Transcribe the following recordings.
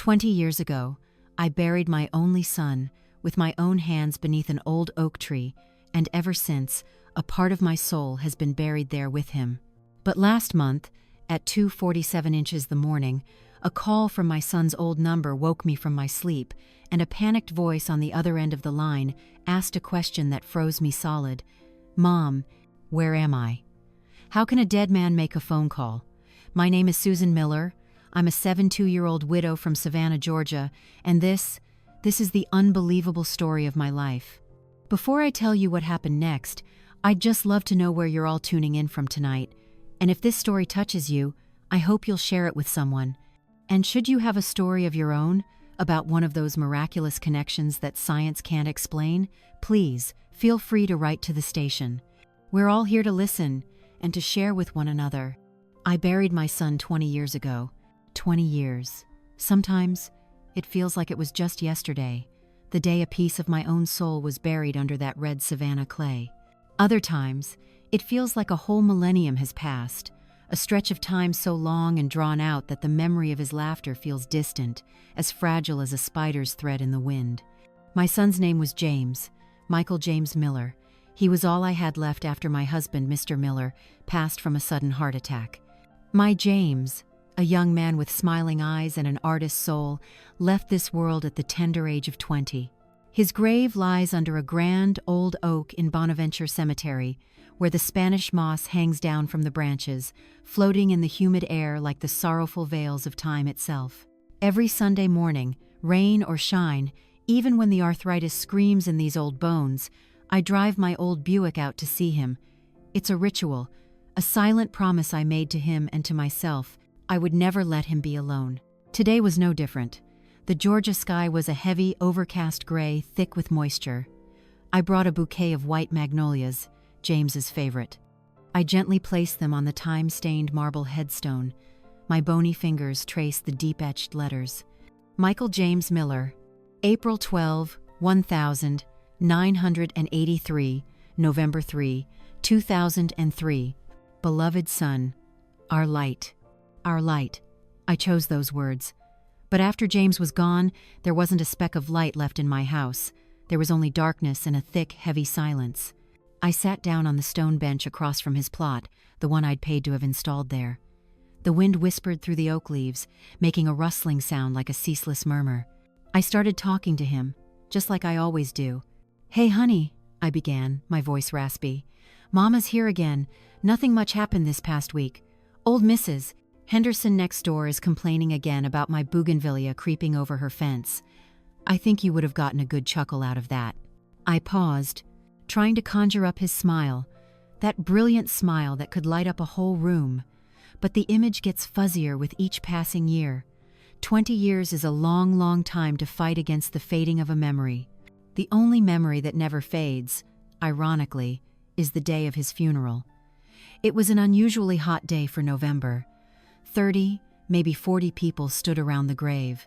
20 years ago, I buried my only son with my own hands beneath an old oak tree, and ever since, a part of my soul has been buried there with him. But last month, at 2:47 inches the morning, a call from my son's old number woke me from my sleep, and a panicked voice on the other end of the line asked a question that froze me solid. "Mom, where am I?" How can a dead man make a phone call? My name is Susan Miller. I'm a 72-year-old widow from Savannah, Georgia, and this is the unbelievable story of my life. Before I tell you what happened next, I'd just love to know where you're all tuning in from tonight. And if this story touches you, I hope you'll share it with someone. And should you have a story of your own about one of those miraculous connections that science can't explain, please feel free to write to the station. We're all here to listen and to share with one another. I buried my son 20 years ago. 20 years. Sometimes it feels like it was just yesterday, the day a piece of my own soul was buried under that red Savannah clay. Other times, it feels like a whole millennium has passed, a stretch of time so long and drawn out that the memory of his laughter feels distant, as fragile as a spider's thread in the wind. My son's name was James, Michael James Miller. He was all I had left after my husband, Mr. Miller, passed from a sudden heart attack. My James, a young man with smiling eyes and an artist's soul, left this world at the tender age of 20. His grave lies under a grand old oak in Bonaventure Cemetery, where the Spanish moss hangs down from the branches, floating in the humid air like the sorrowful veils of time itself. Every Sunday morning, rain or shine, even when the arthritis screams in these old bones, I drive my old Buick out to see him. It's a ritual, a silent promise I made to him and to myself. I would never let him be alone. Today was no different. The Georgia sky was a heavy, overcast gray, thick with moisture. I brought a bouquet of white magnolias, James's favorite. I gently placed them on the time-stained marble headstone. My bony fingers traced the deep-etched letters. Michael James Miller, April 12, 1983, November 3, 2003. Beloved son, our light. Our light. I chose those words. But after James was gone, there wasn't a speck of light left in my house. There was only darkness and a thick, heavy silence. I sat down on the stone bench across from his plot, the one I'd paid to have installed there. The wind whispered through the oak leaves, making a rustling sound like a ceaseless murmur. I started talking to him, just like I always do. "Hey, honey," I began, my voice raspy. "Mama's here again. Nothing much happened this past week. Old Mrs. Henderson next door is complaining again about my bougainvillea creeping over her fence. I think you would have gotten a good chuckle out of that." I paused, trying to conjure up his smile, that brilliant smile that could light up a whole room. But the image gets fuzzier with each passing year. 20 years is a long, long time to fight against the fading of a memory. The only memory that never fades, ironically, is the day of his funeral. It was an unusually hot day for November. 30, maybe 40 people stood around the grave.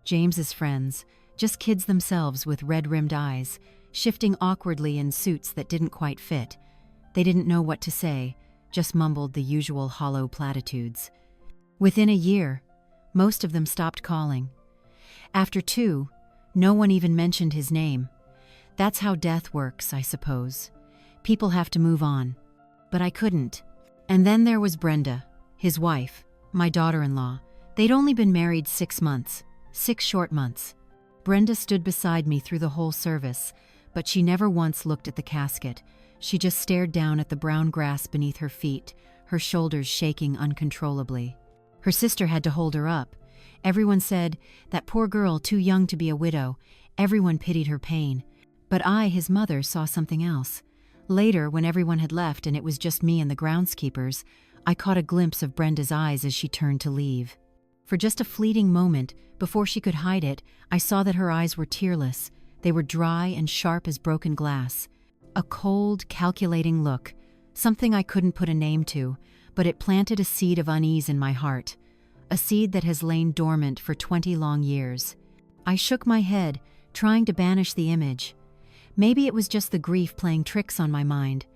James's friends, just kids themselves with red-rimmed eyes, shifting awkwardly in suits that didn't quite fit. They didn't know what to say, just mumbled the usual hollow platitudes. Within a year, most of them stopped calling. After 2, no one even mentioned his name. That's how death works, I suppose. People have to move on. But I couldn't. And then there was Brenda, his wife, my daughter-in-law. They'd only been married 6 months, 6 short months. Brenda stood beside me through the whole service, but she never once looked at the casket. She just stared down at the brown grass beneath her feet, her shoulders shaking uncontrollably. Her sister had to hold her up. Everyone said, "That poor girl, too young to be a widow." Everyone pitied her pain. But I, his mother, saw something else. Later, when everyone had left and it was just me and the groundskeepers, I caught a glimpse of Brenda's eyes as she turned to leave. For just a fleeting moment, before she could hide it, I saw that her eyes were tearless. They were dry and sharp as broken glass. A cold, calculating look, something I couldn't put a name to, but it planted a seed of unease in my heart, a seed that has lain dormant for 20 long years. I shook my head, trying to banish the image. Maybe it was just the grief playing tricks on my mind.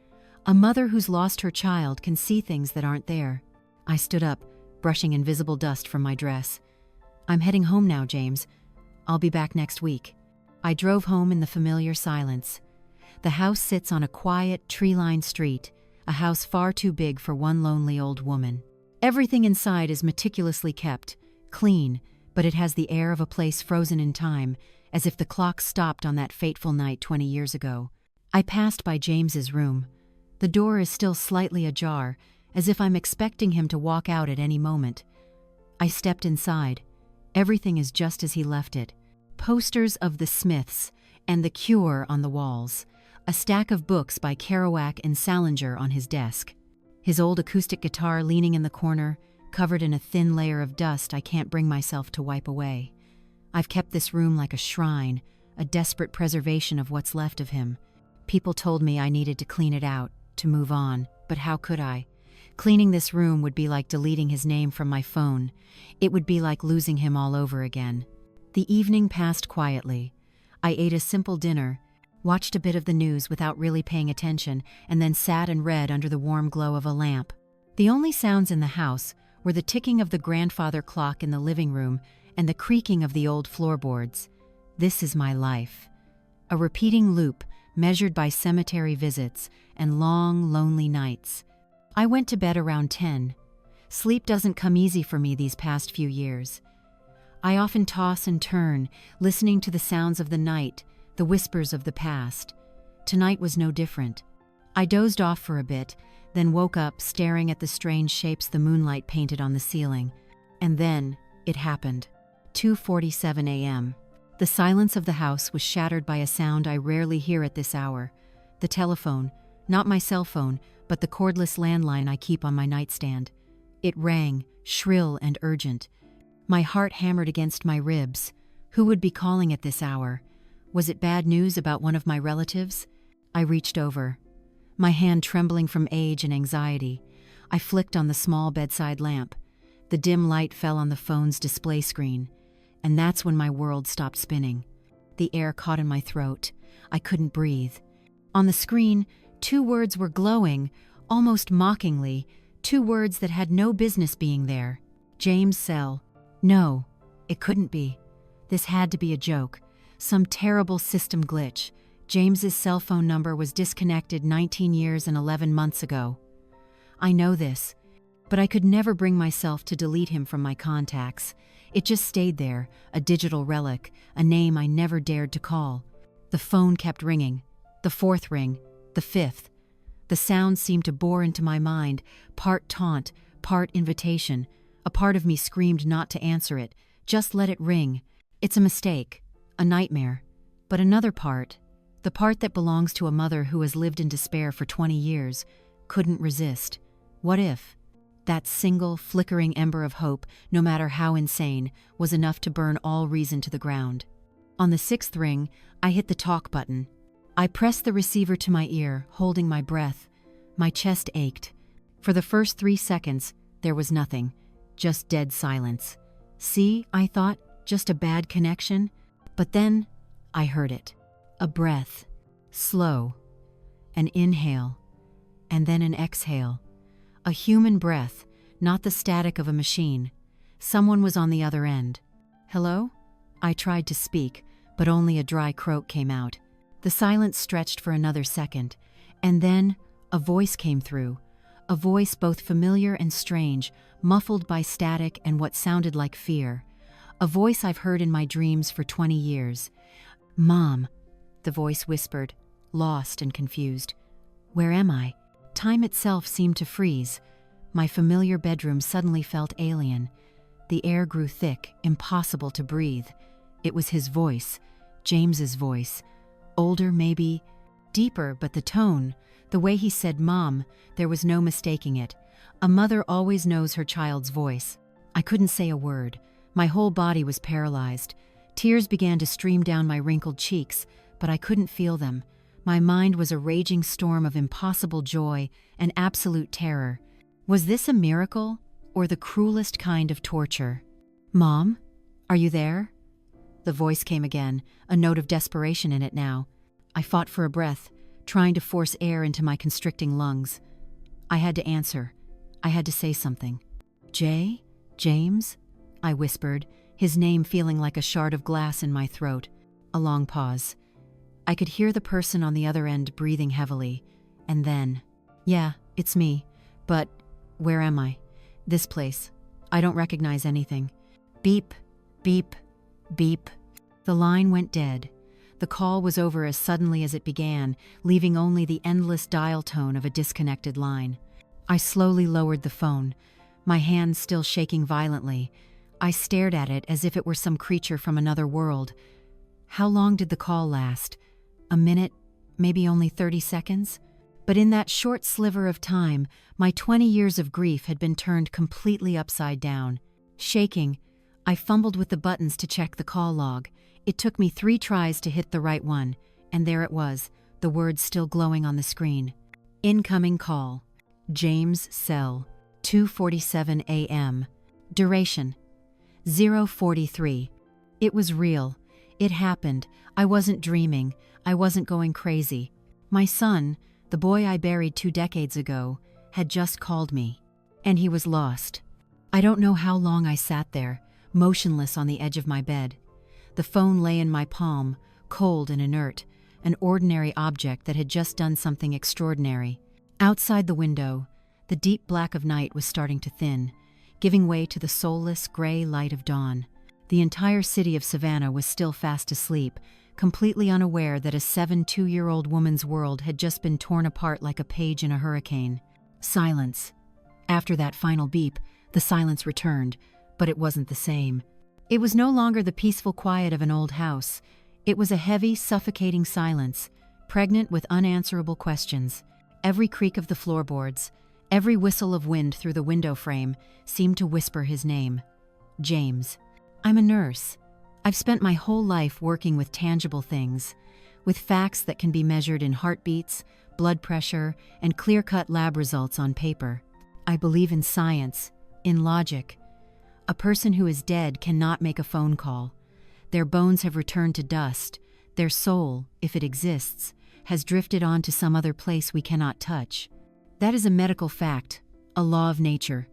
A mother who's lost her child can see things that aren't there. I stood up, brushing invisible dust from my dress. I'm heading home now, James. I'll be back next week. I drove home in the familiar silence. The house sits on a quiet, tree-lined street, a house far too big for one lonely old woman. Everything inside is meticulously kept, clean, but it has the air of a place frozen in time, as if the clock stopped on that fateful night 20 years ago. I passed by James's room. The door is still slightly ajar, as if I'm expecting him to walk out at any moment. I stepped inside. Everything is just as he left it. Posters of the Smiths and The Cure on the walls. A stack of books by Kerouac and Salinger on his desk. His old acoustic guitar leaning in the corner, covered in a thin layer of dust I can't bring myself to wipe away. I've kept this room like a shrine, a desperate preservation of what's left of him. People told me I needed to clean it out, to move on, but how could I? Cleaning this room would be like deleting his name from my phone. It would be like losing him all over again. The evening passed quietly. I ate a simple dinner, watched a bit of the news without really paying attention, and then sat and read under the warm glow of a lamp. The only sounds in the house were the ticking of the grandfather clock in the living room and the creaking of the old floorboards. This is my life. A repeating loop measured by cemetery visits and long, lonely nights. I went to bed around 10. Sleep doesn't come easy for me these past few years. I often toss and turn, listening to the sounds of the night, the whispers of the past. Tonight was no different. I dozed off for a bit, then woke up staring at the strange shapes the moonlight painted on the ceiling. And then, it happened. 2:47 a.m. The silence of the house was shattered by a sound I rarely hear at this hour. The telephone, not my cell phone, but the cordless landline I keep on my nightstand. It rang, shrill and urgent. My heart hammered against my ribs. Who would be calling at this hour? Was it bad news about one of my relatives? I reached over. My hand trembling from age and anxiety. I flicked on the small bedside lamp. The dim light fell on the phone's display screen. And that's when my world stopped spinning. The air caught in my throat. I couldn't breathe. On the screen, 2 words were glowing, almost mockingly, 2 words that had no business being there. James Sell. No, it couldn't be. This had to be a joke. Some terrible system glitch. James's cell phone number was disconnected 19 years and 11 months ago. I know this, but I could never bring myself to delete him from my contacts. It just stayed there, a digital relic, a name I never dared to call. The phone kept ringing. The 4th ring. The 5th. The sound seemed to bore into my mind, part taunt, part invitation. A part of me screamed not to answer it. Just let it ring. It's a mistake. A nightmare. But another part, the part that belongs to a mother who has lived in despair for 20 years, couldn't resist. What if? That single, flickering ember of hope, no matter how insane, was enough to burn all reason to the ground. On the 6th ring, I hit the talk button. I pressed the receiver to my ear, holding my breath. My chest ached. For the first 3 seconds, there was nothing. Just dead silence. See, I thought, just a bad connection. But then, I heard it. A breath. Slow. An inhale. And then an exhale. A human breath, not the static of a machine. Someone was on the other end. Hello? I tried to speak, but only a dry croak came out. The silence stretched for another second, and then a voice came through. A voice both familiar and strange, muffled by static and what sounded like fear. A voice I've heard in my dreams for 20 years. "Mom," the voice whispered, lost and confused. "Where am I?" Time itself seemed to freeze. My familiar bedroom suddenly felt alien. The air grew thick, impossible to breathe. It was his voice, James's voice. Older, maybe, deeper, but the tone, the way he said "Mom," there was no mistaking it. A mother always knows her child's voice. I couldn't say a word. My whole body was paralyzed. Tears began to stream down my wrinkled cheeks, but I couldn't feel them. My mind was a raging storm of impossible joy and absolute terror. Was this a miracle, or the cruelest kind of torture? "Mom? Are you there?" The voice came again, a note of desperation in it now. I fought for a breath, trying to force air into my constricting lungs. I had to answer. I had to say something. "Jay? James?" I whispered, his name feeling like a shard of glass in my throat. A long pause. I could hear the person on the other end breathing heavily, and then, "Yeah, it's me, but where am I? This place. I don't recognize anything." Beep, beep, beep. The line went dead. The call was over as suddenly as it began, leaving only the endless dial tone of a disconnected line. I slowly lowered the phone, my hands still shaking violently. I stared at it as if it were some creature from another world. How long did the call last? A minute? Maybe only 30 seconds? But in that short sliver of time, my 20 years of grief had been turned completely upside down. Shaking, I fumbled with the buttons to check the call log. It took me 3 tries to hit the right one, and there it was, the words still glowing on the screen. Incoming call. James Sell. 2:47 a.m. Duration. 0:43. It was real. It happened. I wasn't dreaming. I wasn't going crazy. My son, the boy I buried 2 decades ago, had just called me. And he was lost. I don't know how long I sat there, motionless on the edge of my bed. The phone lay in my palm, cold and inert, an ordinary object that had just done something extraordinary. Outside the window, the deep black of night was starting to thin, giving way to the soulless, gray light of dawn. The entire city of Savannah was still fast asleep, completely unaware that a 2-year-old woman's world had just been torn apart like a page in a hurricane. Silence. After that final beep, the silence returned, but it wasn't the same. It was no longer the peaceful quiet of an old house. It was a heavy, suffocating silence, pregnant with unanswerable questions. Every creak of the floorboards, every whistle of wind through the window frame seemed to whisper his name. James. I'm a nurse. I've spent my whole life working with tangible things, with facts that can be measured in heartbeats, blood pressure, and clear-cut lab results on paper. I believe in science, in logic. A person who is dead cannot make a phone call. Their bones have returned to dust. Their soul, if it exists, has drifted on to some other place we cannot touch. That is a medical fact, a law of nature.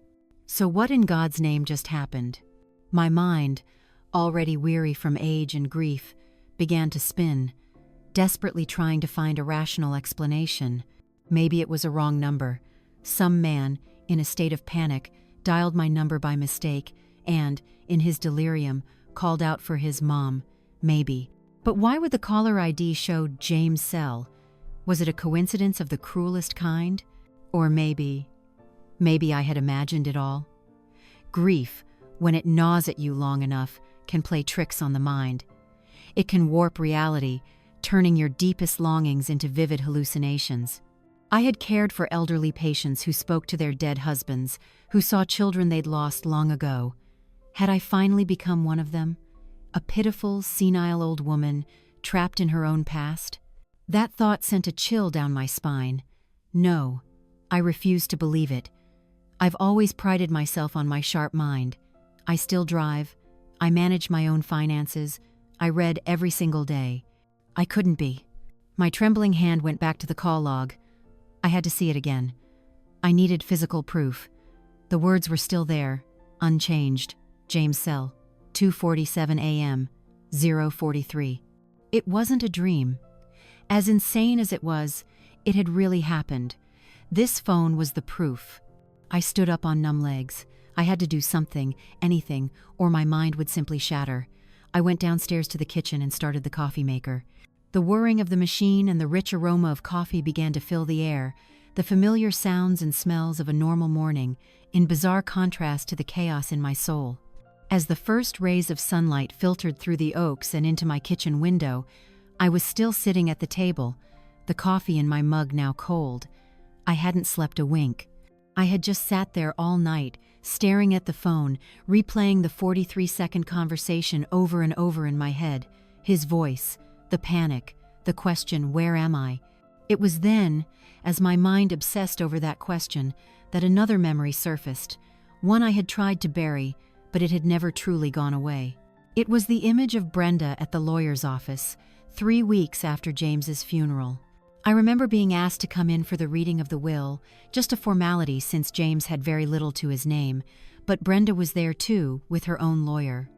So what in God's name just happened? My mind, already weary from age and grief, began to spin, desperately trying to find a rational explanation. Maybe it was a wrong number. Some man, in a state of panic, dialed my number by mistake and, in his delirium, called out for his mom. Maybe. But why would the caller ID show James Sell? Was it a coincidence of the cruelest kind? Or maybe I had imagined it all? Grief, when it gnaws at you long enough, can play tricks on the mind. It can warp reality, turning your deepest longings into vivid hallucinations. I had cared for elderly patients who spoke to their dead husbands, who saw children they'd lost long ago. Had I finally become one of them? A pitiful, senile old woman, trapped in her own past? That thought sent a chill down my spine. No, I refused to believe it. I've always prided myself on my sharp mind. I still drive. I manage my own finances. I read every single day. I couldn't be. My trembling hand went back to the call log. I had to see it again. I needed physical proof. The words were still there, unchanged. James Sell, 2:47 a.m., 0:43. It wasn't a dream. As insane as it was, it had really happened. This phone was the proof. I stood up on numb legs. I had to do something, anything, or my mind would simply shatter. I went downstairs to the kitchen and started the coffee maker. The whirring of the machine and the rich aroma of coffee began to fill the air, the familiar sounds and smells of a normal morning, in bizarre contrast to the chaos in my soul. As the first rays of sunlight filtered through the oaks and into my kitchen window, I was still sitting at the table, the coffee in my mug now cold. I hadn't slept a wink. I had just sat there all night, staring at the phone, replaying the 43-second conversation over and over in my head. His voice, the panic, the question, where am I? It was then, as my mind obsessed over that question, that another memory surfaced, one I had tried to bury, but it had never truly gone away. It was the image of Brenda at the lawyer's office, 3 weeks after James's funeral. I remember being asked to come in for the reading of the will, just a formality since James had very little to his name, but Brenda was there too, with her own lawyer.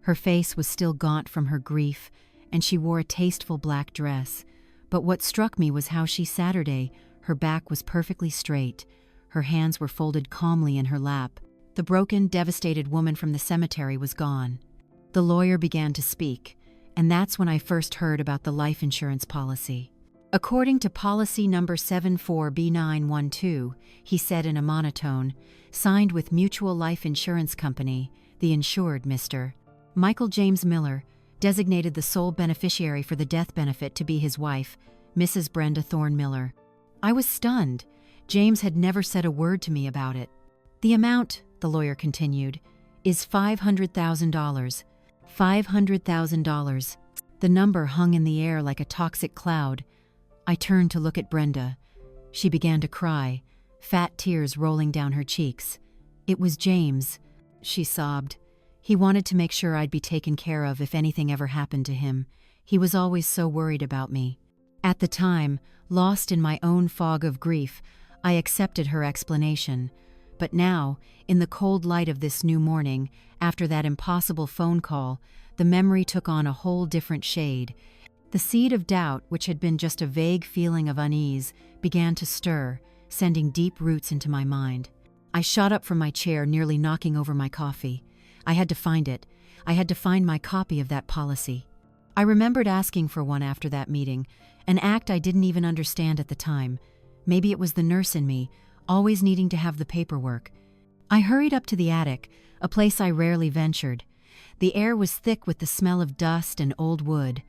Her face was still gaunt from her grief, and she wore a tasteful black dress. But what struck me was how Saturday, her back was perfectly straight. Her hands were folded calmly in her lap. The broken, devastated woman from the cemetery was gone. The lawyer began to speak, and that's when I first heard about the life insurance policy. According to policy number 74B912, he said in a monotone, signed with Mutual Life Insurance Company, the insured Mr. Michael James Miller, designated the sole beneficiary for the death benefit to be his wife, Mrs. Brenda Thorne Miller. I was stunned. James had never said a word to me about it. The amount, the lawyer continued, is $500,000. $500,000. The number hung in the air like a toxic cloud. I turned to look at Brenda. She began to cry, fat tears rolling down her cheeks. It was James, she sobbed. He wanted to make sure I'd be taken care of if anything ever happened to him. He was always so worried about me. At the time, lost in my own fog of grief, I accepted her explanation. But now, in the cold light of this new morning, after that impossible phone call, the memory took on a whole different shade. The seed of doubt, which had been just a vague feeling of unease, began to stir, sending deep roots into my mind. I shot up from my chair, nearly knocking over my coffee. I had to find it. I had to find my copy of that policy. I remembered asking for one after that meeting, an act I didn't even understand at the time. Maybe it was the nurse in me, always needing to have the paperwork. I hurried up to the attic, a place I rarely ventured. The air was thick with the smell of dust and old wood.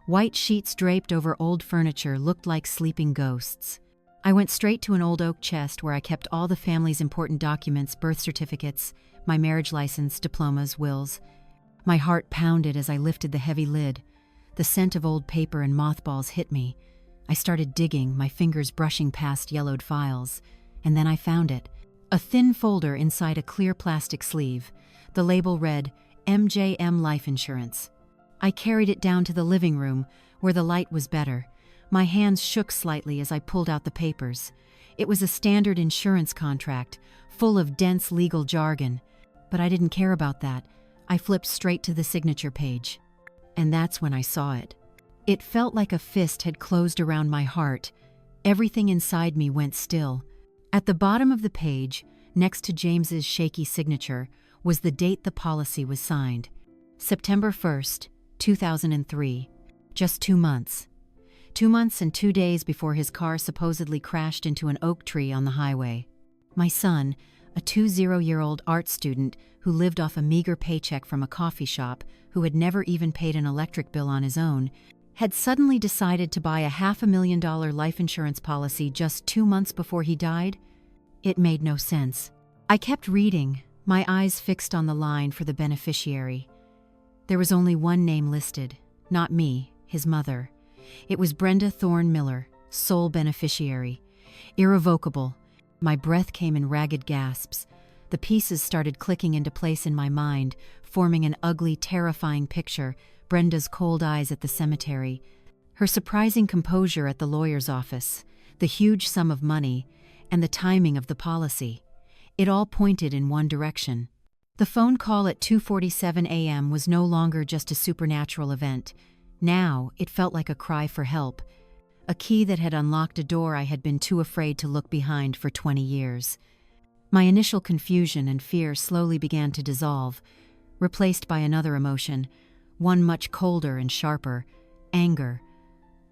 White sheets draped over old furniture looked like sleeping ghosts. I went straight to an old oak chest where I kept all the family's important documents, birth certificates, my marriage license, diplomas, wills. My heart pounded as I lifted the heavy lid. The scent of old paper and mothballs hit me. I started digging, my fingers brushing past yellowed files. And then I found it. A thin folder inside a clear plastic sleeve. The label read, MJM Life Insurance. I carried it down to the living room, where the light was better. My hands shook slightly as I pulled out the papers. It was a standard insurance contract, full of dense legal jargon. But I didn't care about that. I flipped straight to the signature page. And that's when I saw it. It felt like a fist had closed around my heart. Everything inside me went still. At the bottom of the page, next to James's shaky signature, was the date the policy was signed. September 1st, 2003. Just 2 months. 2 months and 2 days before his car supposedly crashed into an oak tree on the highway. My son, a 20-year-old art student who lived off a meager paycheck from a coffee shop, who had never even paid an electric bill on his own, had suddenly decided to buy a $500,000 life insurance policy just 2 months before he died? It made no sense. I kept reading, my eyes fixed on the line for the beneficiary. There was only one name listed, not me, his mother. It was Brenda Thorne Miller, sole beneficiary. Irrevocable. My breath came in ragged gasps. The pieces started clicking into place in my mind, forming an ugly, terrifying picture. Brenda's cold eyes at the cemetery, her surprising composure at the lawyer's office, the huge sum of money, and the timing of the policy. It all pointed in one direction. The phone call at 2:47 a.m. was no longer just a supernatural event. Now, it felt like a cry for help, a key that had unlocked a door I had been too afraid to look behind for 20 years. My initial confusion and fear slowly began to dissolve, replaced by another emotion, one much colder and sharper, anger.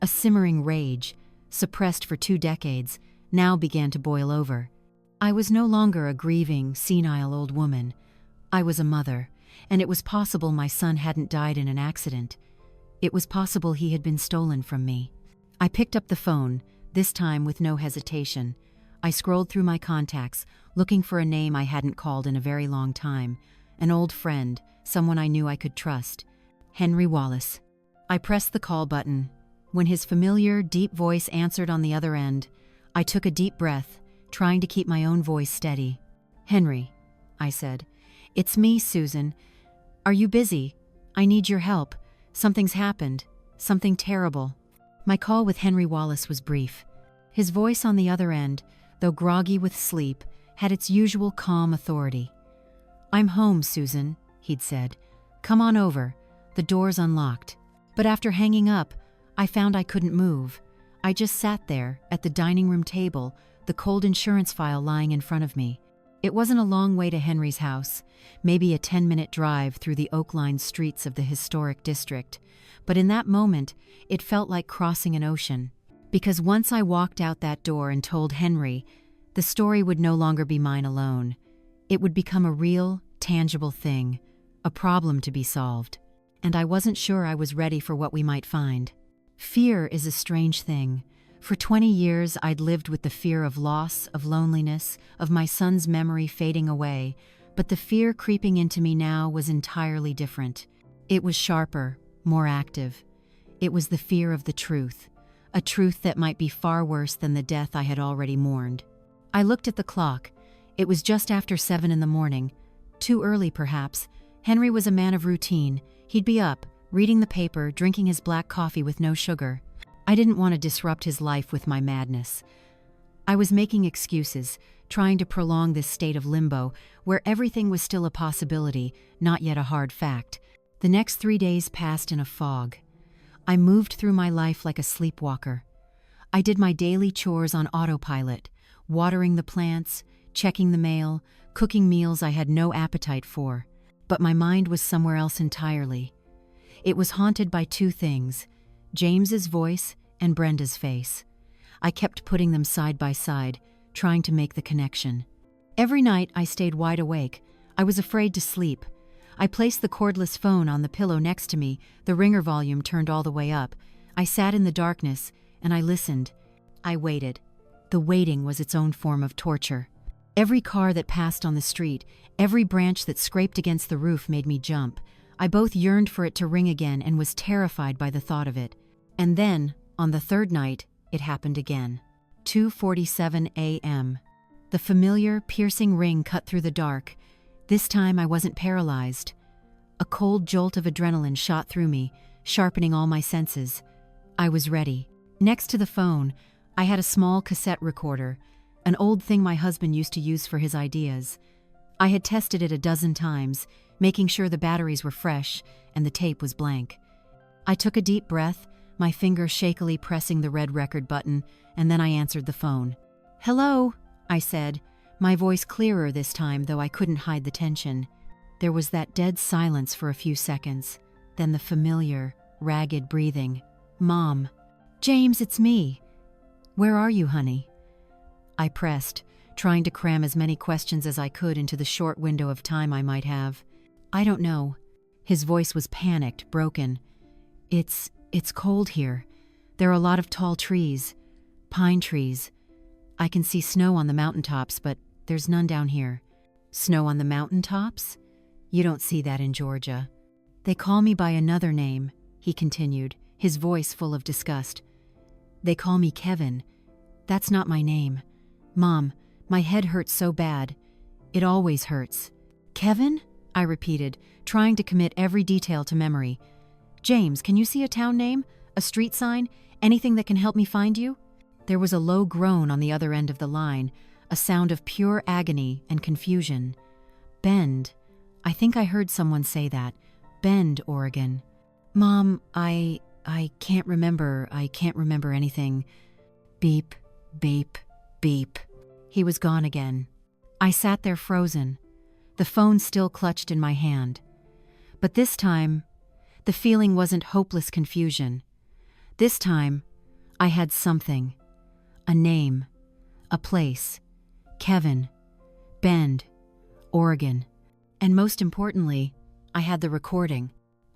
A simmering rage, suppressed for 2 decades, now began to boil over. I was no longer a grieving, senile old woman. I was a mother, and it was possible my son hadn't died in an accident. It was possible he had been stolen from me. I picked up the phone, this time with no hesitation. I scrolled through my contacts, looking for a name I hadn't called in a very long time, an old friend, someone I knew I could trust. Henry Wallace. I pressed the call button. When his familiar, deep voice answered on the other end, I took a deep breath, trying to keep my own voice steady. "Henry," I said. "It's me, Susan. Are you busy? I need your help. Something's happened. Something terrible." My call with Henry Wallace was brief. His voice on the other end, though groggy with sleep, had its usual calm authority. "I'm home, Susan," he'd said. "Come on over. The door's unlocked." But after hanging up, I found I couldn't move. I just sat there at the dining room table, the cold insurance file lying in front of me. It wasn't a long way to Henry's house, maybe a 10-minute drive through the oak-lined streets of the historic district. But in that moment, it felt like crossing an ocean. Because once I walked out that door and told Henry, the story would no longer be mine alone. It would become a real, tangible thing, a problem to be solved. And I wasn't sure I was ready for what we might find. Fear is a strange thing. For 20 years, I'd lived with the fear of loss, of loneliness, of my son's memory fading away, but the fear creeping into me now was entirely different. It was sharper, more active. It was the fear of the truth, a truth that might be far worse than the death I had already mourned. I looked at the clock. It was just after 7 in the morning. Too early, perhaps. Henry was a man of routine. He'd be up, reading the paper, drinking his black coffee with no sugar. I didn't want to disrupt his life with my madness. I was making excuses, trying to prolong this state of limbo, where everything was still a possibility, not yet a hard fact. The next 3 days passed in a fog. I moved through my life like a sleepwalker. I did my daily chores on autopilot, watering the plants, checking the mail, cooking meals I had no appetite for. But my mind was somewhere else entirely. It was haunted by 2 things, James's voice and Brenda's face. I kept putting them side by side, trying to make the connection. Every night I stayed wide awake. I was afraid to sleep. I placed the cordless phone on the pillow next to me, the ringer volume turned all the way up. I sat in the darkness, and I listened. I waited. The waiting was its own form of torture. Every car that passed on the street, every branch that scraped against the roof made me jump. I both yearned for it to ring again and was terrified by the thought of it. And then, on the 3rd night, it happened again. 2:47 a.m. The familiar, piercing ring cut through the dark. This time I wasn't paralyzed. A cold jolt of adrenaline shot through me, sharpening all my senses. I was ready. Next to the phone, I had a small cassette recorder, an old thing my husband used to use for his ideas. I had tested it a dozen times, making sure the batteries were fresh and the tape was blank. I took a deep breath, my finger shakily pressing the red record button, and then I answered the phone. "Hello," I said, my voice clearer this time, though I couldn't hide the tension. There was that dead silence for a few seconds, then the familiar, ragged breathing. "Mom." "James, it's me." "Where are you, honey?" I pressed, trying to cram as many questions as I could into the short window of time I might have. "I don't know." His voice was panicked, broken. It's cold here. There are a lot of tall trees. Pine trees. I can see snow on the mountaintops, but there's none down here." "Snow on the mountaintops? You don't see that in Georgia." "They call me by another name," he continued, his voice full of disgust. "They call me Kevin. That's not my name. Mom, my head hurts so bad. It always hurts." "Kevin?" I repeated, trying to commit every detail to memory. "James, can you see a town name? A street sign? Anything that can help me find you?" There was a low groan on the other end of the line, a sound of pure agony and confusion. "Bend." I think I heard someone say that. "Bend, Oregon." "Mom, I can't remember. I can't remember anything." Beep, beep, beep. He was gone again. I sat there frozen, the phone still clutched in my hand. But this time, the feeling wasn't hopeless confusion. This time, I had something. A name. A place. Kevin. Bend. Oregon. And most importantly, I had the recording.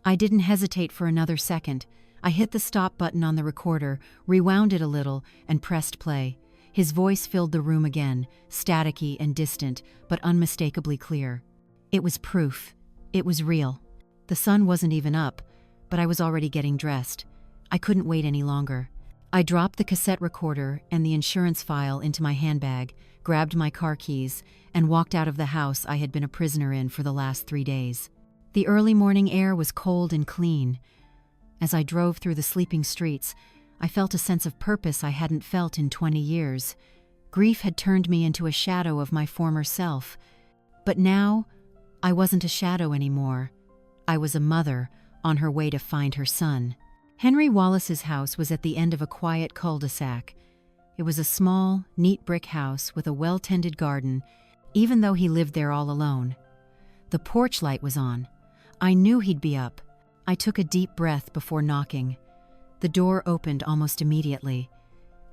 I didn't hesitate for another second. I hit the stop button on the recorder, rewound it a little, and pressed play. His voice filled the room again, staticky and distant, but unmistakably clear. It was proof. It was real. The sun wasn't even up, but I was already getting dressed. I couldn't wait any longer. I dropped the cassette recorder and the insurance file into my handbag, grabbed my car keys, and walked out of the house I had been a prisoner in for the last 3 days. The early morning air was cold and clean. As I drove through the sleeping streets, I felt a sense of purpose I hadn't felt in 20 years. Grief had turned me into a shadow of my former self. But now, I wasn't a shadow anymore. I was a mother on her way to find her son. Henry Wallace's house was at the end of a quiet cul-de-sac. It was a small, neat brick house with a well-tended garden, even though he lived there all alone. The porch light was on. I knew he'd be up. I took a deep breath before knocking. The door opened almost immediately.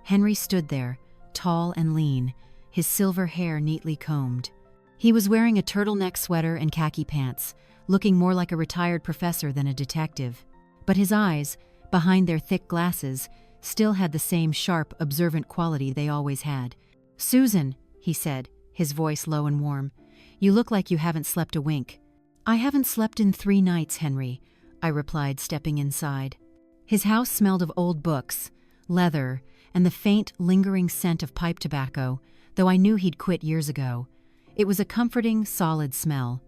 Henry stood there, tall and lean, his silver hair neatly combed. He was wearing a turtleneck sweater and khaki pants, looking more like a retired professor than a detective. But his eyes, behind their thick glasses, still had the same sharp, observant quality they always had. "Susan," he said, his voice low and warm, "you look like you haven't slept a wink." "I haven't slept in 3 nights, Henry," I replied, stepping inside. His house smelled of old books, leather, and the faint, lingering scent of pipe tobacco, though I knew he'd quit years ago. It was a comforting, solid smell.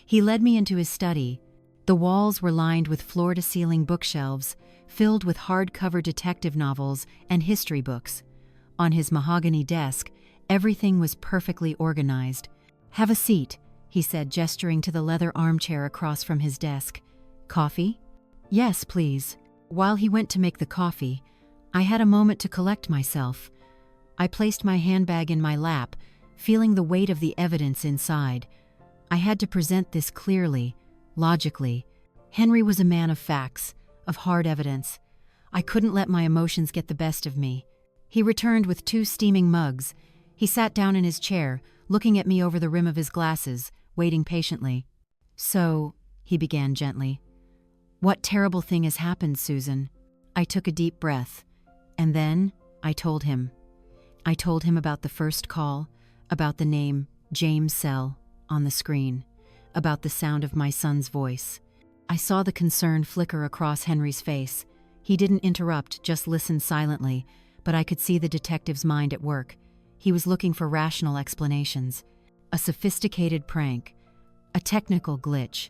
He led me into his study. The walls were lined with floor-to-ceiling bookshelves, filled with hardcover detective novels and history books. On his mahogany desk, everything was perfectly organized. "Have a seat," he said, gesturing to the leather armchair across from his desk. "Coffee?" "Yes, please." While he went to make the coffee, I had a moment to collect myself. I placed my handbag in my lap, feeling the weight of the evidence inside. I had to present this clearly, logically. Henry was a man of facts, of hard evidence. I couldn't let my emotions get the best of me. He returned with 2 steaming mugs. He sat down in his chair, looking at me over the rim of his glasses, waiting patiently. "So," he began gently, "what terrible thing has happened, Susan?" I took a deep breath, and then I told him. I told him about the first call, about the name James Sell on the screen, about the sound of my son's voice. I saw the concern flicker across Henry's face. He didn't interrupt, just listened silently, but I could see the detective's mind at work. He was looking for rational explanations. A sophisticated prank, a technical glitch,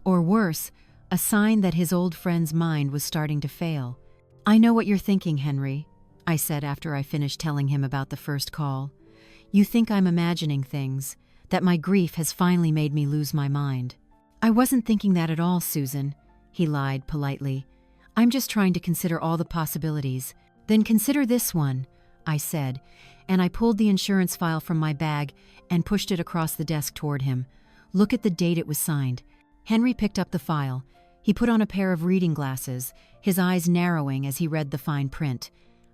or worse, a sign that his old friend's mind was starting to fail. "I know what you're thinking, Henry," I said after I finished telling him about the first call. "You think I'm imagining things, that my grief has finally made me lose my mind." "I wasn't thinking that at all, Susan," he lied politely. "I'm just trying to consider all the possibilities." "Then consider this one," I said, and I pulled the insurance file from my bag and pushed it across the desk toward him. "Look at the date it was signed." Henry picked up the file. He put on a pair of reading glasses, his eyes narrowing as he read the fine print.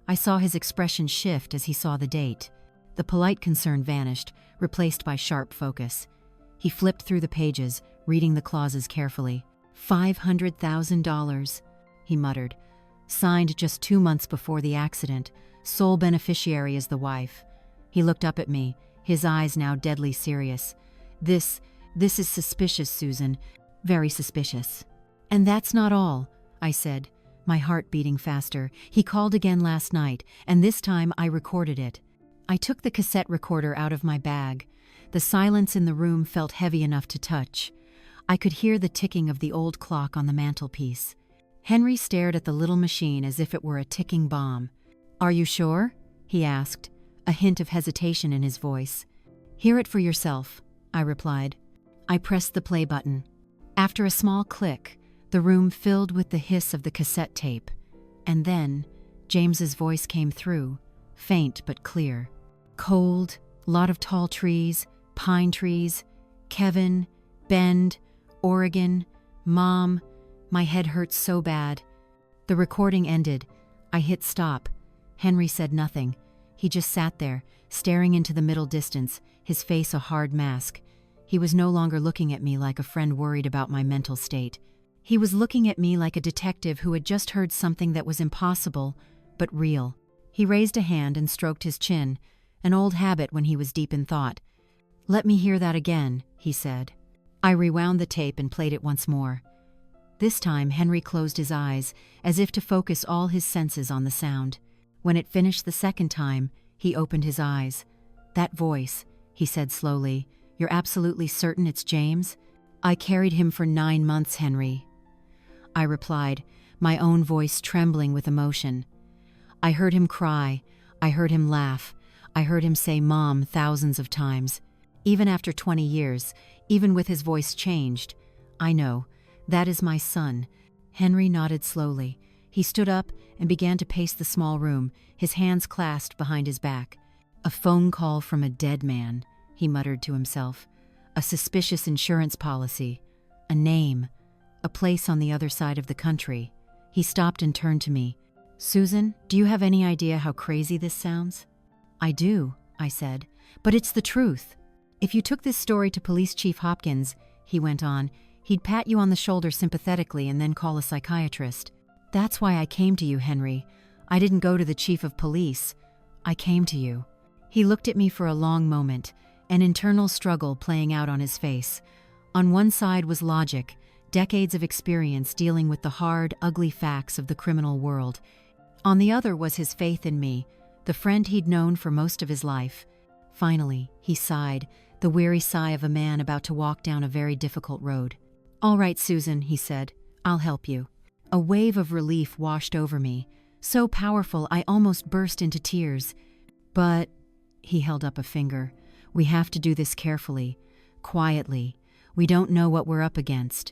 I saw his expression shift as he saw the date. The polite concern vanished, replaced by sharp focus. He flipped through the pages, reading the clauses carefully. $500,000, he muttered. Signed just 2 months before the accident. Sole beneficiary is the wife. He looked up at me, his eyes now deadly serious. This is suspicious, Susan. Very suspicious." "And that's not all," I said, my heart beating faster. "He called again last night, and this time I recorded it." I took the cassette recorder out of my bag. The silence in the room felt heavy enough to touch. I could hear the ticking of the old clock on the mantelpiece. Henry stared at the little machine as if it were a ticking bomb. "Are you sure?" he asked, a hint of hesitation in his voice. "Hear it for yourself," I replied. I pressed the play button. After a small click, the room filled with the hiss of the cassette tape. And then, James's voice came through, faint but clear. "Cold, lot of tall trees, pine trees, Kevin, Bend, Oregon, Mom, my head hurts so bad." The recording ended. I hit stop. Henry said nothing. He just sat there, staring into the middle distance, his face a hard mask. He was no longer looking at me like a friend worried about my mental state. He was looking at me like a detective who had just heard something that was impossible, but real. He raised a hand and stroked his chin, an old habit when he was deep in thought. "Let me hear that again," he said. I rewound the tape and played it once more. This time, Henry closed his eyes, as if to focus all his senses on the sound. When it finished the second time, he opened his eyes. "That voice," he said slowly. "You're absolutely certain it's James?" "I carried him for 9 months, Henry," I replied, my own voice trembling with emotion. I heard him cry. I heard him laugh. I heard him say Mom thousands of times. Even after 20 years, even with his voice changed, I know, "That is my son." Henry nodded slowly. He stood up and began to pace the small room, his hands clasped behind his back. "A phone call from a dead man," he muttered to himself. "A suspicious insurance policy. A name. A place on the other side of the country." He stopped and turned to me. "Susan, do you have any idea how crazy this sounds?" "I do," I said, "but it's the truth. If you took this story to Police Chief Hopkins," he went on, "he'd pat you on the shoulder sympathetically and then call a psychiatrist. That's why I came to you, Henry. I didn't go to the chief of police. I came to you." He looked at me for a long moment, an internal struggle playing out on his face. On one side was logic, decades of experience dealing with the hard, ugly facts of the criminal world. On the other was his faith in me, the friend he'd known for most of his life. Finally, he sighed, the weary sigh of a man about to walk down a very difficult road. "All right, Susan," he said, "I'll help you." A wave of relief washed over me, so powerful I almost burst into tears. "But," he held up a finger, "we have to do this carefully, quietly. We don't know what we're up against.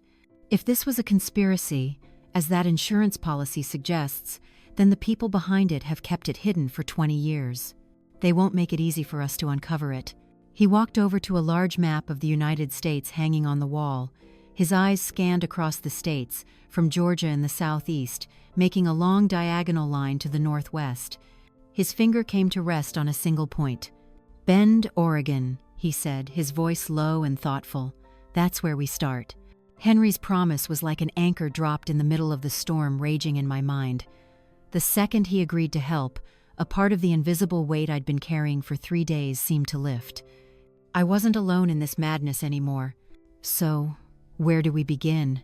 If this was a conspiracy, as that insurance policy suggests, then the people behind it have kept it hidden for 20 years. They won't make it easy for us to uncover it." He walked over to a large map of the United States hanging on the wall. His eyes scanned across the states, from Georgia in the southeast, making a long diagonal line to the northwest. His finger came to rest on a single point. "Bend, Oregon," he said, his voice low and thoughtful. "That's where we start." Henry's promise was like an anchor dropped in the middle of the storm raging in my mind. The second he agreed to help, a part of the invisible weight I'd been carrying for 3 days seemed to lift. I wasn't alone in this madness anymore. "So, where do we begin?"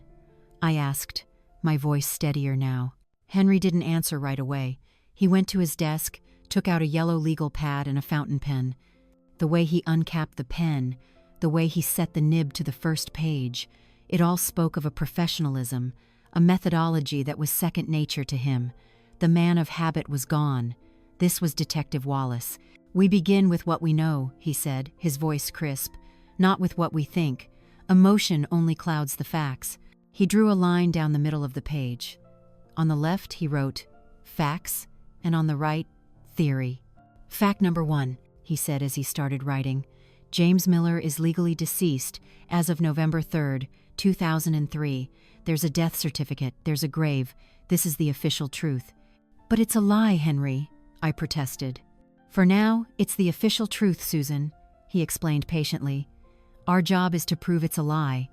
I asked, my voice steadier now. Henry didn't answer right away. He went to his desk, took out a yellow legal pad and a fountain pen. The way he uncapped the pen, the way he set the nib to the first page, it all spoke of a professionalism, a methodology that was second nature to him. The man of habit was gone. This was Detective Wallace. "We begin with what we know," he said, his voice crisp, "not with what we think. Emotion only clouds the facts." He drew a line down the middle of the page. On the left, he wrote, "Facts," and on the right, "Theory." "Fact number 1, he said as he started writing. "James Miller is legally deceased as of November 3rd, 2003. There's a death certificate, there's a grave. This is the official truth." "But it's a lie, Henry," I protested. "For now, it's the official truth, Susan," he explained patiently. "Our job is to prove it's a lie.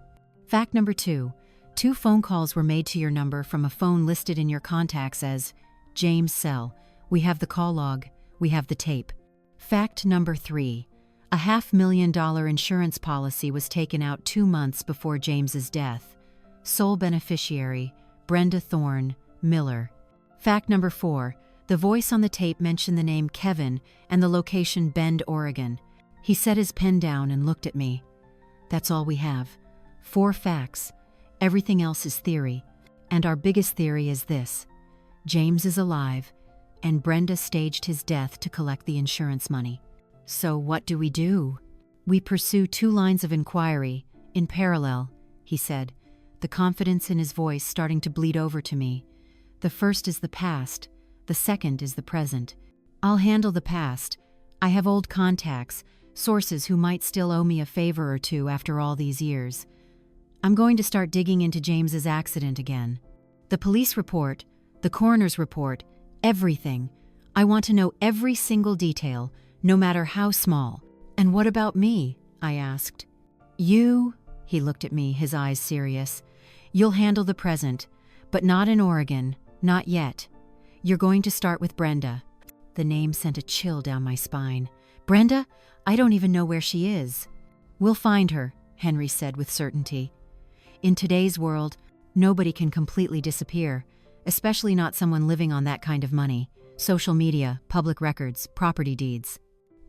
Fact number 2, 2 phone calls were made to your number from a phone listed in your contacts as James Cell. We have the call log, we have the tape. Fact number 3, a $500,000 insurance policy was taken out 2 months before James's death. Sole beneficiary, Brenda Thorne, Miller. Fact number 4, the voice on the tape mentioned the name Kevin and the location Bend, Oregon." He set his pen down and looked at me. "That's all we have. 4 facts. Everything else is theory. And our biggest theory is this: James is alive, and Brenda staged his death to collect the insurance money. So what do? We pursue 2 lines of inquiry, in parallel," he said, the confidence in his voice starting to bleed over to me. "The first is the past. The second is the present. I'll handle the past. I have old contacts, sources who might still owe me a favor or two after all these years. I'm going to start digging into James's accident again. The police report, the coroner's report, everything. I want to know every single detail, no matter how small." "And what about me?" I asked. "You," he looked at me, his eyes serious, "you'll handle the present, but not in Oregon, not yet. You're going to start with Brenda." The name sent a chill down my spine. "Brenda? I don't even know where she is." "We'll find her," Henry said with certainty. "In today's world, nobody can completely disappear, especially not someone living on that kind of money. Social media, public records, property deeds.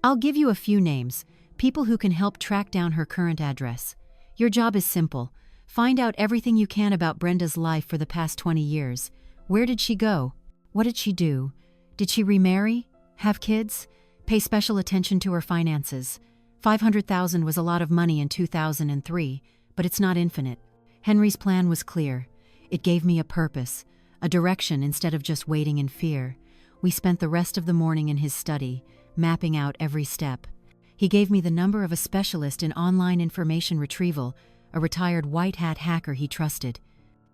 I'll give you a few names, people who can help track down her current address. Your job is simple. Find out everything you can about Brenda's life for the past 20 years. Where did she go? What did she do? Did she remarry? Have kids? Pay special attention to her finances. $500,000 was a lot of money in 2003, but it's not infinite. Henry's plan was clear. It gave me a purpose, a direction instead of just waiting in fear. We spent the rest of the morning in his study, mapping out every step. He gave me the number of a specialist in online information retrieval, a retired white hat hacker he trusted.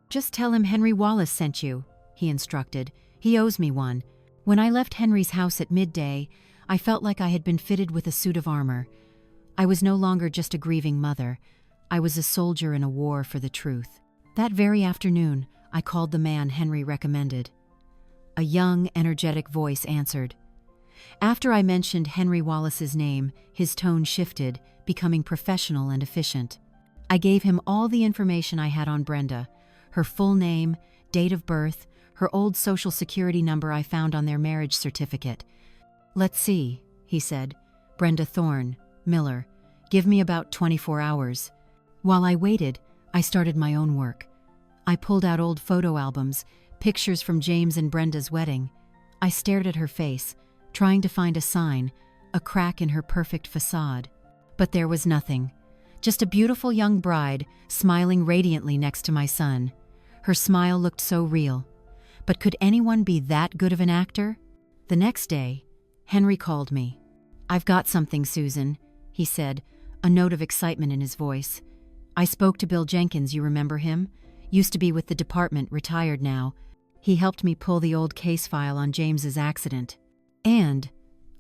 "Just tell him Henry Wallace sent you," he instructed. "He owes me one." When I left Henry's house at midday, I felt like I had been fitted with a suit of armor. I was no longer just a grieving mother. I was a soldier in a war for the truth. That very afternoon, I called the man Henry recommended. A young, energetic voice answered. After I mentioned Henry Wallace's name, his tone shifted, becoming professional and efficient. I gave him all the information I had on Brenda, her full name, date of birth, her old social security number I found on their marriage certificate. "Let's see," he said. "Brenda Thorne, Miller. Give me about 24 hours. While I waited, I started my own work. I pulled out old photo albums, pictures from James and Brenda's wedding. I stared at her face, trying to find a sign, a crack in her perfect facade. But there was nothing. Just a beautiful young bride, smiling radiantly next to my son. Her smile looked so real. But could anyone be that good of an actor? The next day, Henry called me. "I've got something, Susan," he said, a note of excitement in his voice. "I spoke to Bill Jenkins, you remember him? Used to be with the department, retired now. He helped me pull the old case file on James's accident." "And?"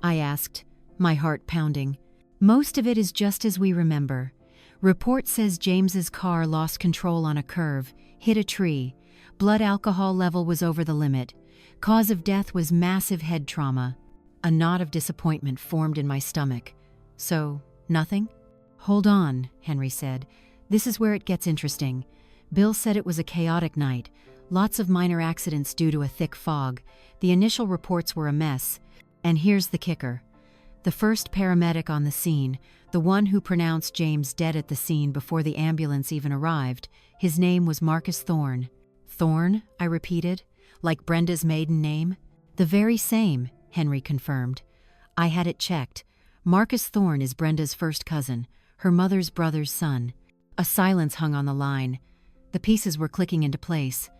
I asked, my heart pounding. "Most of it is just as we remember. Report says James's car lost control on a curve, hit a tree. Blood alcohol level was over the limit. Cause of death was massive head trauma." A knot of disappointment formed in my stomach. "So, nothing?" "Hold on," Henry said. "This is where it gets interesting. Bill said it was a chaotic night. Lots of minor accidents due to a thick fog. The initial reports were a mess. And here's the kicker. The first paramedic on the scene, the one who pronounced James dead at the scene before the ambulance even arrived, his name was Marcus Thorne." "Thorne?" I repeated. "Like Brenda's maiden name?" "The very same," Henry confirmed. "I had it checked. Marcus Thorne is Brenda's first cousin, her mother's brother's son." A silence hung on the line. The pieces were clicking into place.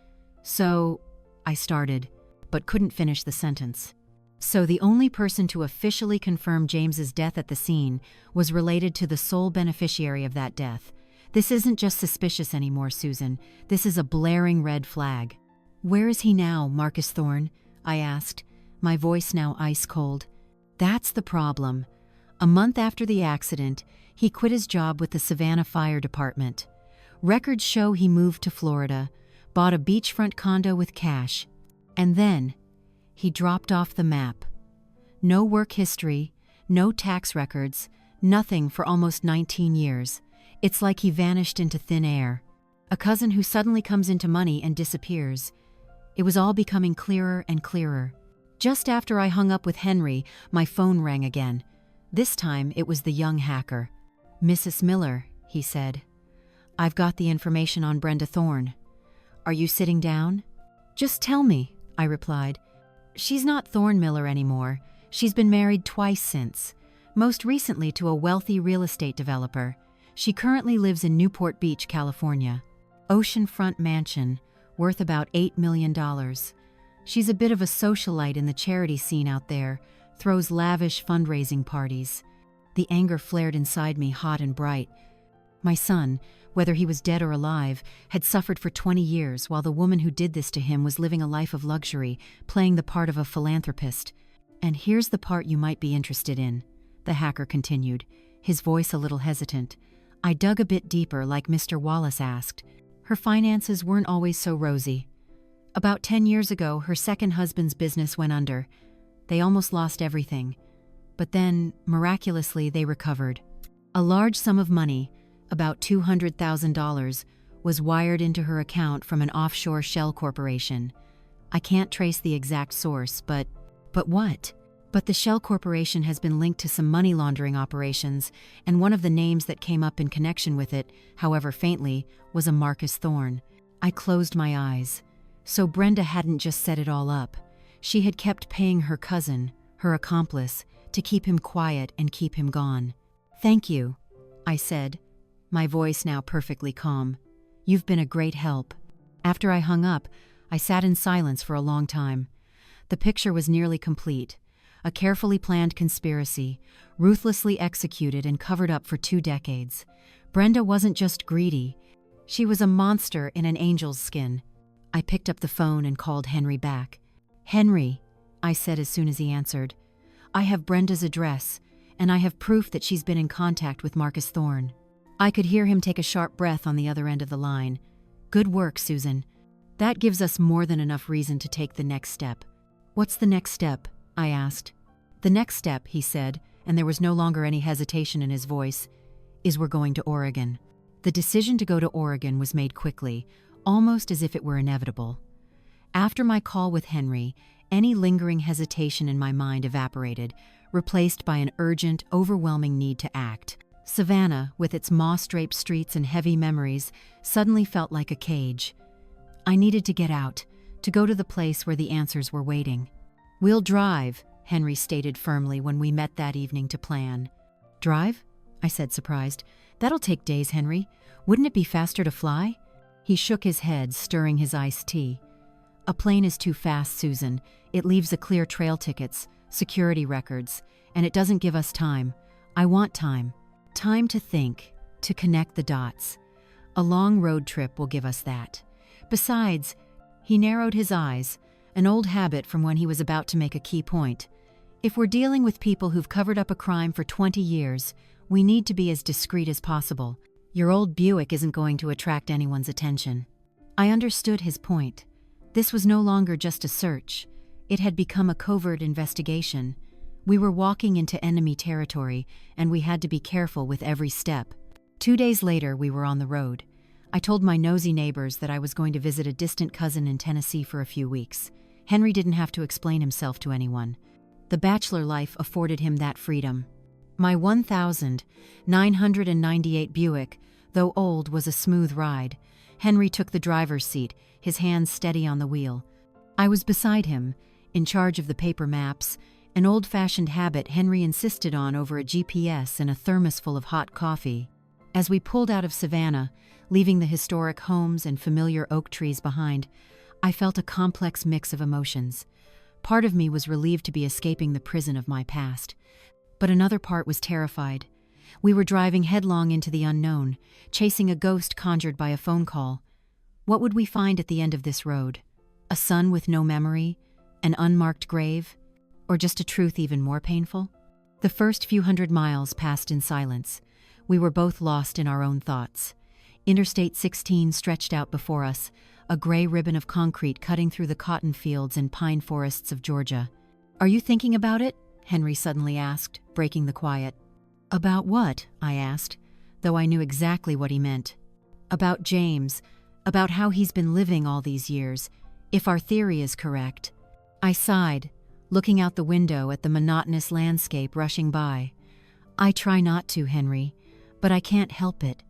"So," I started, but couldn't finish the sentence. "So the only person to officially confirm James's death at the scene was related to the sole beneficiary of that death. This isn't just suspicious anymore, Susan. This is a blaring red flag." "Where is he now, Marcus Thorne?" I asked, my voice now ice cold. "That's the problem. A month after the accident, he quit his job with the Savannah Fire Department. Records show he moved to Florida, bought a beachfront condo with cash, and then he dropped off the map. No work history, no tax records, nothing for almost 19 years. It's like he vanished into thin air. A cousin who suddenly comes into money and disappears. It was all becoming clearer and clearer. Just after I hung up with Henry, my phone rang again. This time it was the young hacker. "Mrs. Miller," he said. "I've got the information on Brenda Thorne. Are you sitting down?" "Just tell me," I replied. "She's not Thorne Miller anymore. She's been married twice since, most recently to a wealthy real estate developer. She currently lives in Newport Beach, California. Oceanfront mansion, worth about $8 million. She's a bit of a socialite in the charity scene out there, throws lavish fundraising parties." The anger flared inside me hot and bright. My son, whether he was dead or alive, had suffered for 20 years while the woman who did this to him was living a life of luxury, playing the part of a philanthropist. "And here's the part you might be interested in," the hacker continued, his voice a little hesitant. "I dug a bit deeper, like Mr. Wallace asked. Her finances weren't always so rosy. About 10 years ago, her second husband's business went under. They almost lost everything. But then, miraculously, they recovered. A large sum of money, about $200,000, was wired into her account from an offshore shell corporation. I can't trace the exact source, but what? But the shell corporation has been linked to some money laundering operations, and one of the names that came up in connection with it, however faintly, was a Marcus Thorne." I closed my eyes. So Brenda hadn't just set it all up. She had kept paying her cousin, her accomplice, to keep him quiet and keep him gone. "Thank you," I said, my voice now perfectly calm. You've been a great help." After I hung up, I sat in silence for a long time. The picture was nearly complete. A carefully planned conspiracy, ruthlessly executed and covered up for 2 decades. Brenda wasn't just greedy. She was a monster in an angel's skin. I picked up the phone and called Henry back. "Henry," I said as soon as he answered, "I have Brenda's address, and I have proof that she's been in contact with Marcus Thorne." I could hear him take a sharp breath on the other end of the line. "Good work, Susan. That gives us more than enough reason to take the next step." "What's the next step?" I asked. "The next step," he said, and there was no longer any hesitation in his voice, "is we're going to Oregon." The decision to go to Oregon was made quickly, almost as if it were inevitable. After my call with Henry, any lingering hesitation in my mind evaporated, replaced by an urgent, overwhelming need to act. Savannah, with its moss-draped streets and heavy memories, suddenly felt like a cage. I needed to get out, to go to the place where the answers were waiting. "We'll drive," Henry stated firmly when we met that evening to plan. "Drive?" I said, surprised. "That'll take days, Henry. Wouldn't it be faster to fly?" He shook his head, stirring his iced tea. "A plane is too fast, Susan. It leaves a clear trail tickets, security records, and it doesn't give us time. I want time. Time to think, to connect the dots. A long road trip will give us that. Besides," he narrowed his eyes, an old habit from when he was about to make a key point, "if we're dealing with people who've covered up a crime for 20 years, we need to be as discreet as possible. Your old Buick isn't going to attract anyone's attention." I understood his point. This was no longer just a search. It had become a covert investigation. We were walking into enemy territory, and we had to be careful with every step. 2 days later, we were on the road. I told my nosy neighbors that I was going to visit a distant cousin in Tennessee for a few weeks. Henry didn't have to explain himself to anyone. The bachelor life afforded him that freedom. My 1998 Buick, though old, was a smooth ride. Henry took the driver's seat, his hands steady on the wheel. I was beside him, in charge of the paper maps, an old-fashioned habit Henry insisted on over a GPS and a thermos full of hot coffee. As we pulled out of Savannah, leaving the historic homes and familiar oak trees behind, I felt a complex mix of emotions. Part of me was relieved to be escaping the prison of my past, but another part was terrified. We were driving headlong into the unknown, chasing a ghost conjured by a phone call. What would we find at the end of this road? A son with no memory? An unmarked grave? Or just a truth even more painful? The first few hundred miles passed in silence. We were both lost in our own thoughts. Interstate 16 stretched out before us, a gray ribbon of concrete cutting through the cotton fields and pine forests of Georgia. "Are you thinking about it?" Henry suddenly asked, breaking the quiet. "About what?" I asked, though I knew exactly what he meant. "About James, about how he's been living all these years, if our theory is correct." I sighed, looking out the window at the monotonous landscape rushing by. "I try not to, Henry, but I can't help it.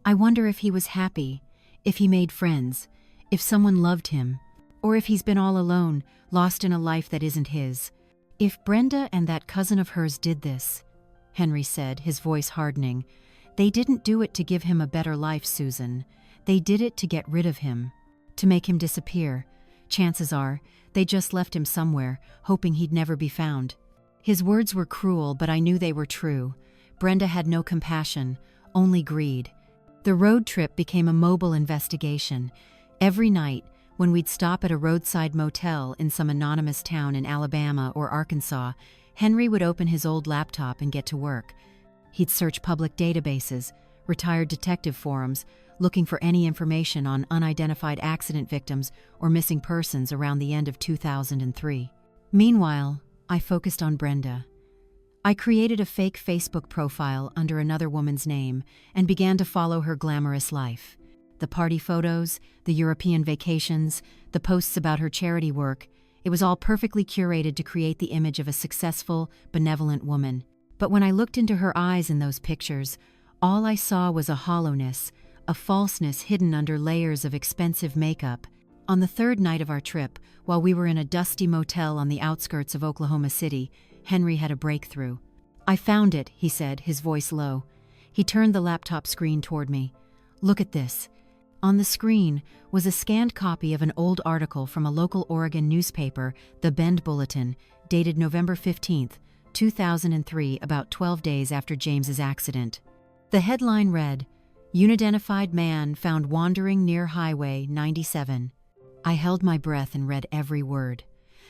I wonder if he was happy, if he made friends, if someone loved him, or if he's been all alone, lost in a life that isn't his. If Brenda and that cousin of hers did this," Henry said, his voice hardening, "they didn't do it to give him a better life, Susan. They did it to get rid of him, to make him disappear. Chances are, they just left him somewhere, hoping he'd never be found." His words were cruel, but I knew they were true. Brenda had no compassion, only greed. The road trip became a mobile investigation. Every night, when we'd stop at a roadside motel in some anonymous town in Alabama or Arkansas, Henry would open his old laptop and get to work. He'd search public databases, retired detective forums, looking for any information on unidentified accident victims or missing persons around the end of 2003. Meanwhile, I focused on Brenda. I created a fake Facebook profile under another woman's name and began to follow her glamorous life. The party photos, the European vacations, the posts about her charity work, it was all perfectly curated to create the image of a successful, benevolent woman. But when I looked into her eyes in those pictures, all I saw was a hollowness, a falseness hidden under layers of expensive makeup. On the third night of our trip, while we were in a dusty motel on the outskirts of Oklahoma City, Henry had a breakthrough. "I found it," he said, his voice low. He turned the laptop screen toward me. "Look at this." On the screen was a scanned copy of an old article from a local Oregon newspaper, the Bend Bulletin, dated November 15, 2003, about 12 days after James's accident. The headline read, "Unidentified man found wandering near Highway 97. I held my breath and read every word.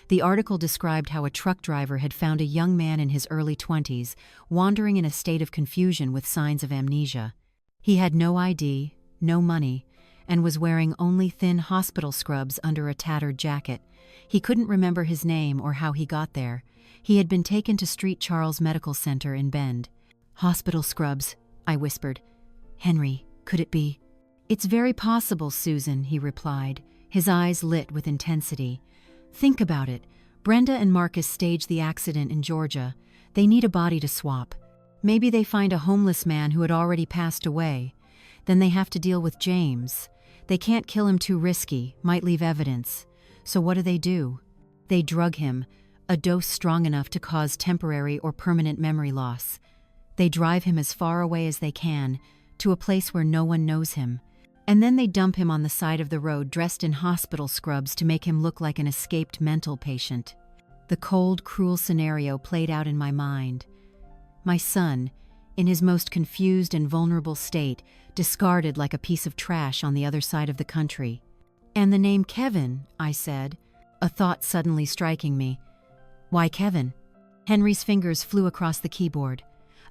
The article described how a truck driver had found a young man in his early 20s, wandering in a state of confusion with signs of amnesia. He had no ID, no money, and was wearing only thin hospital scrubs under a tattered jacket. He couldn't remember his name or how he got there. He had been taken to St. Charles Medical Center in Bend." "Hospital scrubs," I whispered. "Henry, could it be?" "It's very possible, Susan," he replied, his eyes lit with intensity. "Think about it. Brenda and Marcus staged the accident in Georgia. They need a body to swap. Maybe they find a homeless man who had already passed away. Then they have to deal with James. They can't kill him, too risky, might leave evidence. So what do? They drug him, a dose strong enough to cause temporary or permanent memory loss. They drive him as far away as they can, to a place where no one knows him. And then they dump him on the side of the road dressed in hospital scrubs to make him look like an escaped mental patient." The cold, cruel scenario played out in my mind. My son, in his most confused and vulnerable state, discarded like a piece of trash on the other side of the country. "And the name Kevin," I said, a thought suddenly striking me. "Why Kevin?" Henry's fingers flew across the keyboard.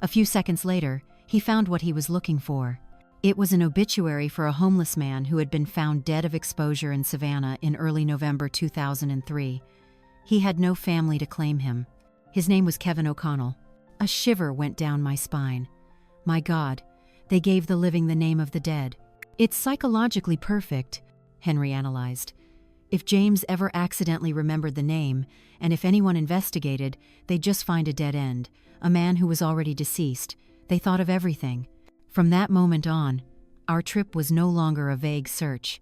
A few seconds later, he found what he was looking for. It was an obituary for a homeless man who had been found dead of exposure in Savannah in early November 2003. He had no family to claim him. His name was Kevin O'Connell. A shiver went down my spine. My God, they gave the living the name of the dead. "It's psychologically perfect," Henry analyzed. "If James ever accidentally remembered the name, and if anyone investigated, they'd just find a dead end, a man who was already deceased. They thought of everything. From that moment on, our trip was no longer a vague search.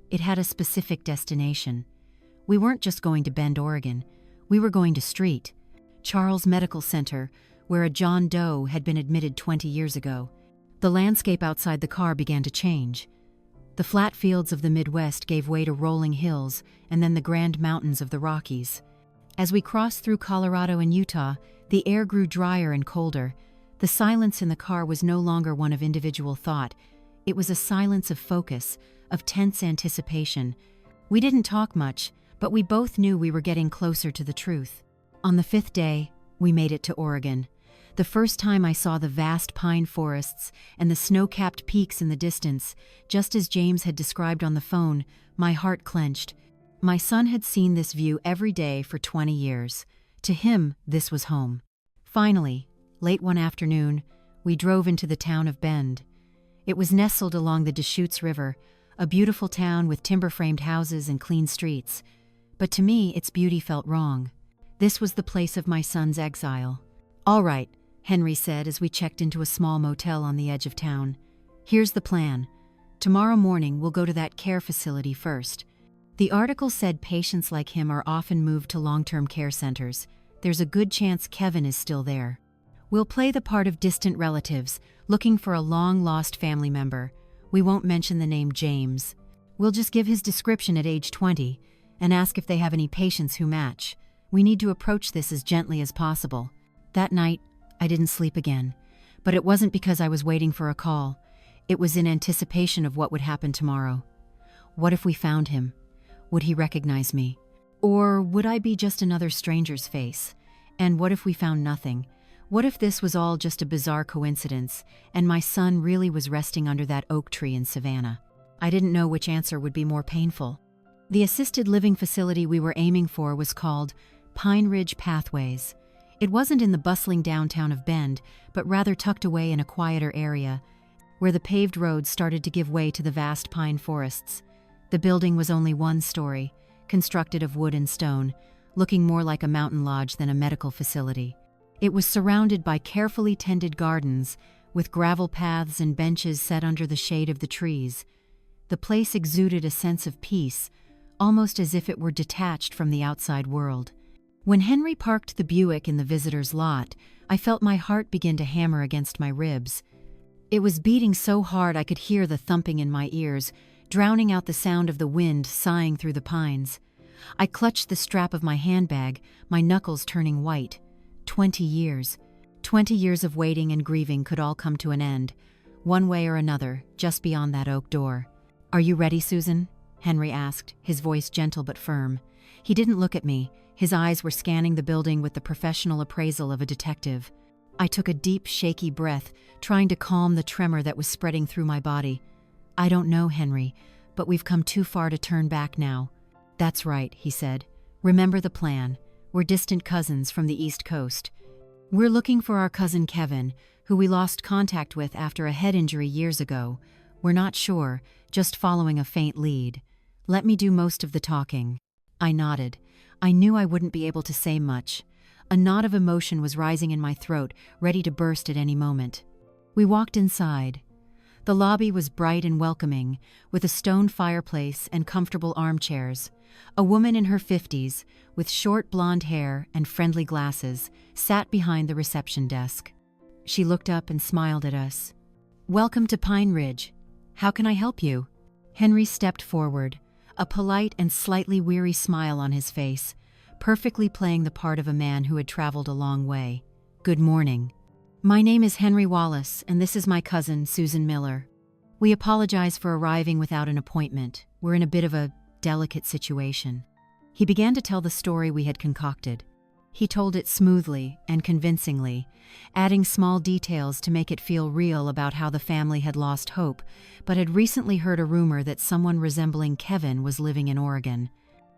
It had a specific destination. We weren't just going to Bend, Oregon. We were going to St. Charles Medical Center, where a John Doe had been admitted 20 years ago. The landscape outside the car began to change. The flat fields of the Midwest gave way to rolling hills and then the grand mountains of the Rockies. As we crossed through Colorado and Utah, the air grew drier and colder. The silence in the car was no longer one of individual thought. It was a silence of focus, of tense anticipation. We didn't talk much, but we both knew we were getting closer to the truth. On the 5th day, we made it to Oregon. The first time I saw the vast pine forests and the snow-capped peaks in the distance, just as James had described on the phone, my heart clenched. My son had seen this view every day for 20 years. To him, this was home. Finally, late one afternoon, we drove into the town of Bend. It was nestled along the Deschutes River, a beautiful town with timber-framed houses and clean streets. But to me, its beauty felt wrong. This was the place of my son's exile. "All right," Henry said as we checked into a small motel on the edge of town. "Here's the plan. Tomorrow morning, we'll go to that care facility first. The article said patients like him are often moved to long-term care centers. There's a good chance Kevin is still there. We'll play the part of distant relatives, looking for a long-lost family member. We won't mention the name James. We'll just give his description at age 20 and ask if they have any patients who match. We need to approach this as gently as possible." That night, I didn't sleep again, but it wasn't because I was waiting for a call. It was in anticipation of what would happen tomorrow. What if we found him? Would he recognize me? Or would I be just another stranger's face? And what if we found nothing? What if this was all just a bizarre coincidence, and my son really was resting under that oak tree in Savannah? I didn't know which answer would be more painful. The assisted living facility we were aiming for was called Pine Ridge Pathways. It wasn't in the bustling downtown of Bend, but rather tucked away in a quieter area, where the paved roads started to give way to the vast pine forests. The building was only one story, constructed of wood and stone, looking more like a mountain lodge than a medical facility. It was surrounded by carefully tended gardens, with gravel paths and benches set under the shade of the trees. The place exuded a sense of peace, almost as if it were detached from the outside world. When Henry parked the Buick in the visitor's lot, I felt my heart begin to hammer against my ribs. It was beating so hard I could hear the thumping in my ears, drowning out the sound of the wind sighing through the pines. I clutched the strap of my handbag, my knuckles turning white. 20 years. 20 years of waiting and grieving could all come to an end, one way or another, just beyond that oak door. "Are you ready, Susan?" Henry asked, his voice gentle but firm. He didn't look at me. His eyes were scanning the building with the professional appraisal of a detective. I took a deep, shaky breath, trying to calm the tremor that was spreading through my body. "I don't know, Henry, but we've come too far to turn back now." "That's right," he said. "Remember the plan. We're distant cousins from the East Coast. We're looking for our cousin Kevin, who we lost contact with after a head injury years ago. We're not sure, just following a faint lead. Let me do most of the talking." I nodded. I knew I wouldn't be able to say much. A knot of emotion was rising in my throat, ready to burst at any moment. We walked inside. The lobby was bright and welcoming, with a stone fireplace and comfortable armchairs. A woman in her 50s, with short blonde hair and friendly glasses, sat behind the reception desk. She looked up and smiled at us. "Welcome to Pine Ridge. How can I help you?" Henry stepped forward, a polite and slightly weary smile on his face, perfectly playing the part of a man who had traveled a long way. "Good morning. My name is Henry Wallace, and this is my cousin, Susan Miller. We apologize for arriving without an appointment. We're in a bit of a delicate situation." He began to tell the story we had concocted. He told it smoothly and convincingly, adding small details to make it feel real about how the family had lost hope, but had recently heard a rumor that someone resembling Kevin was living in Oregon.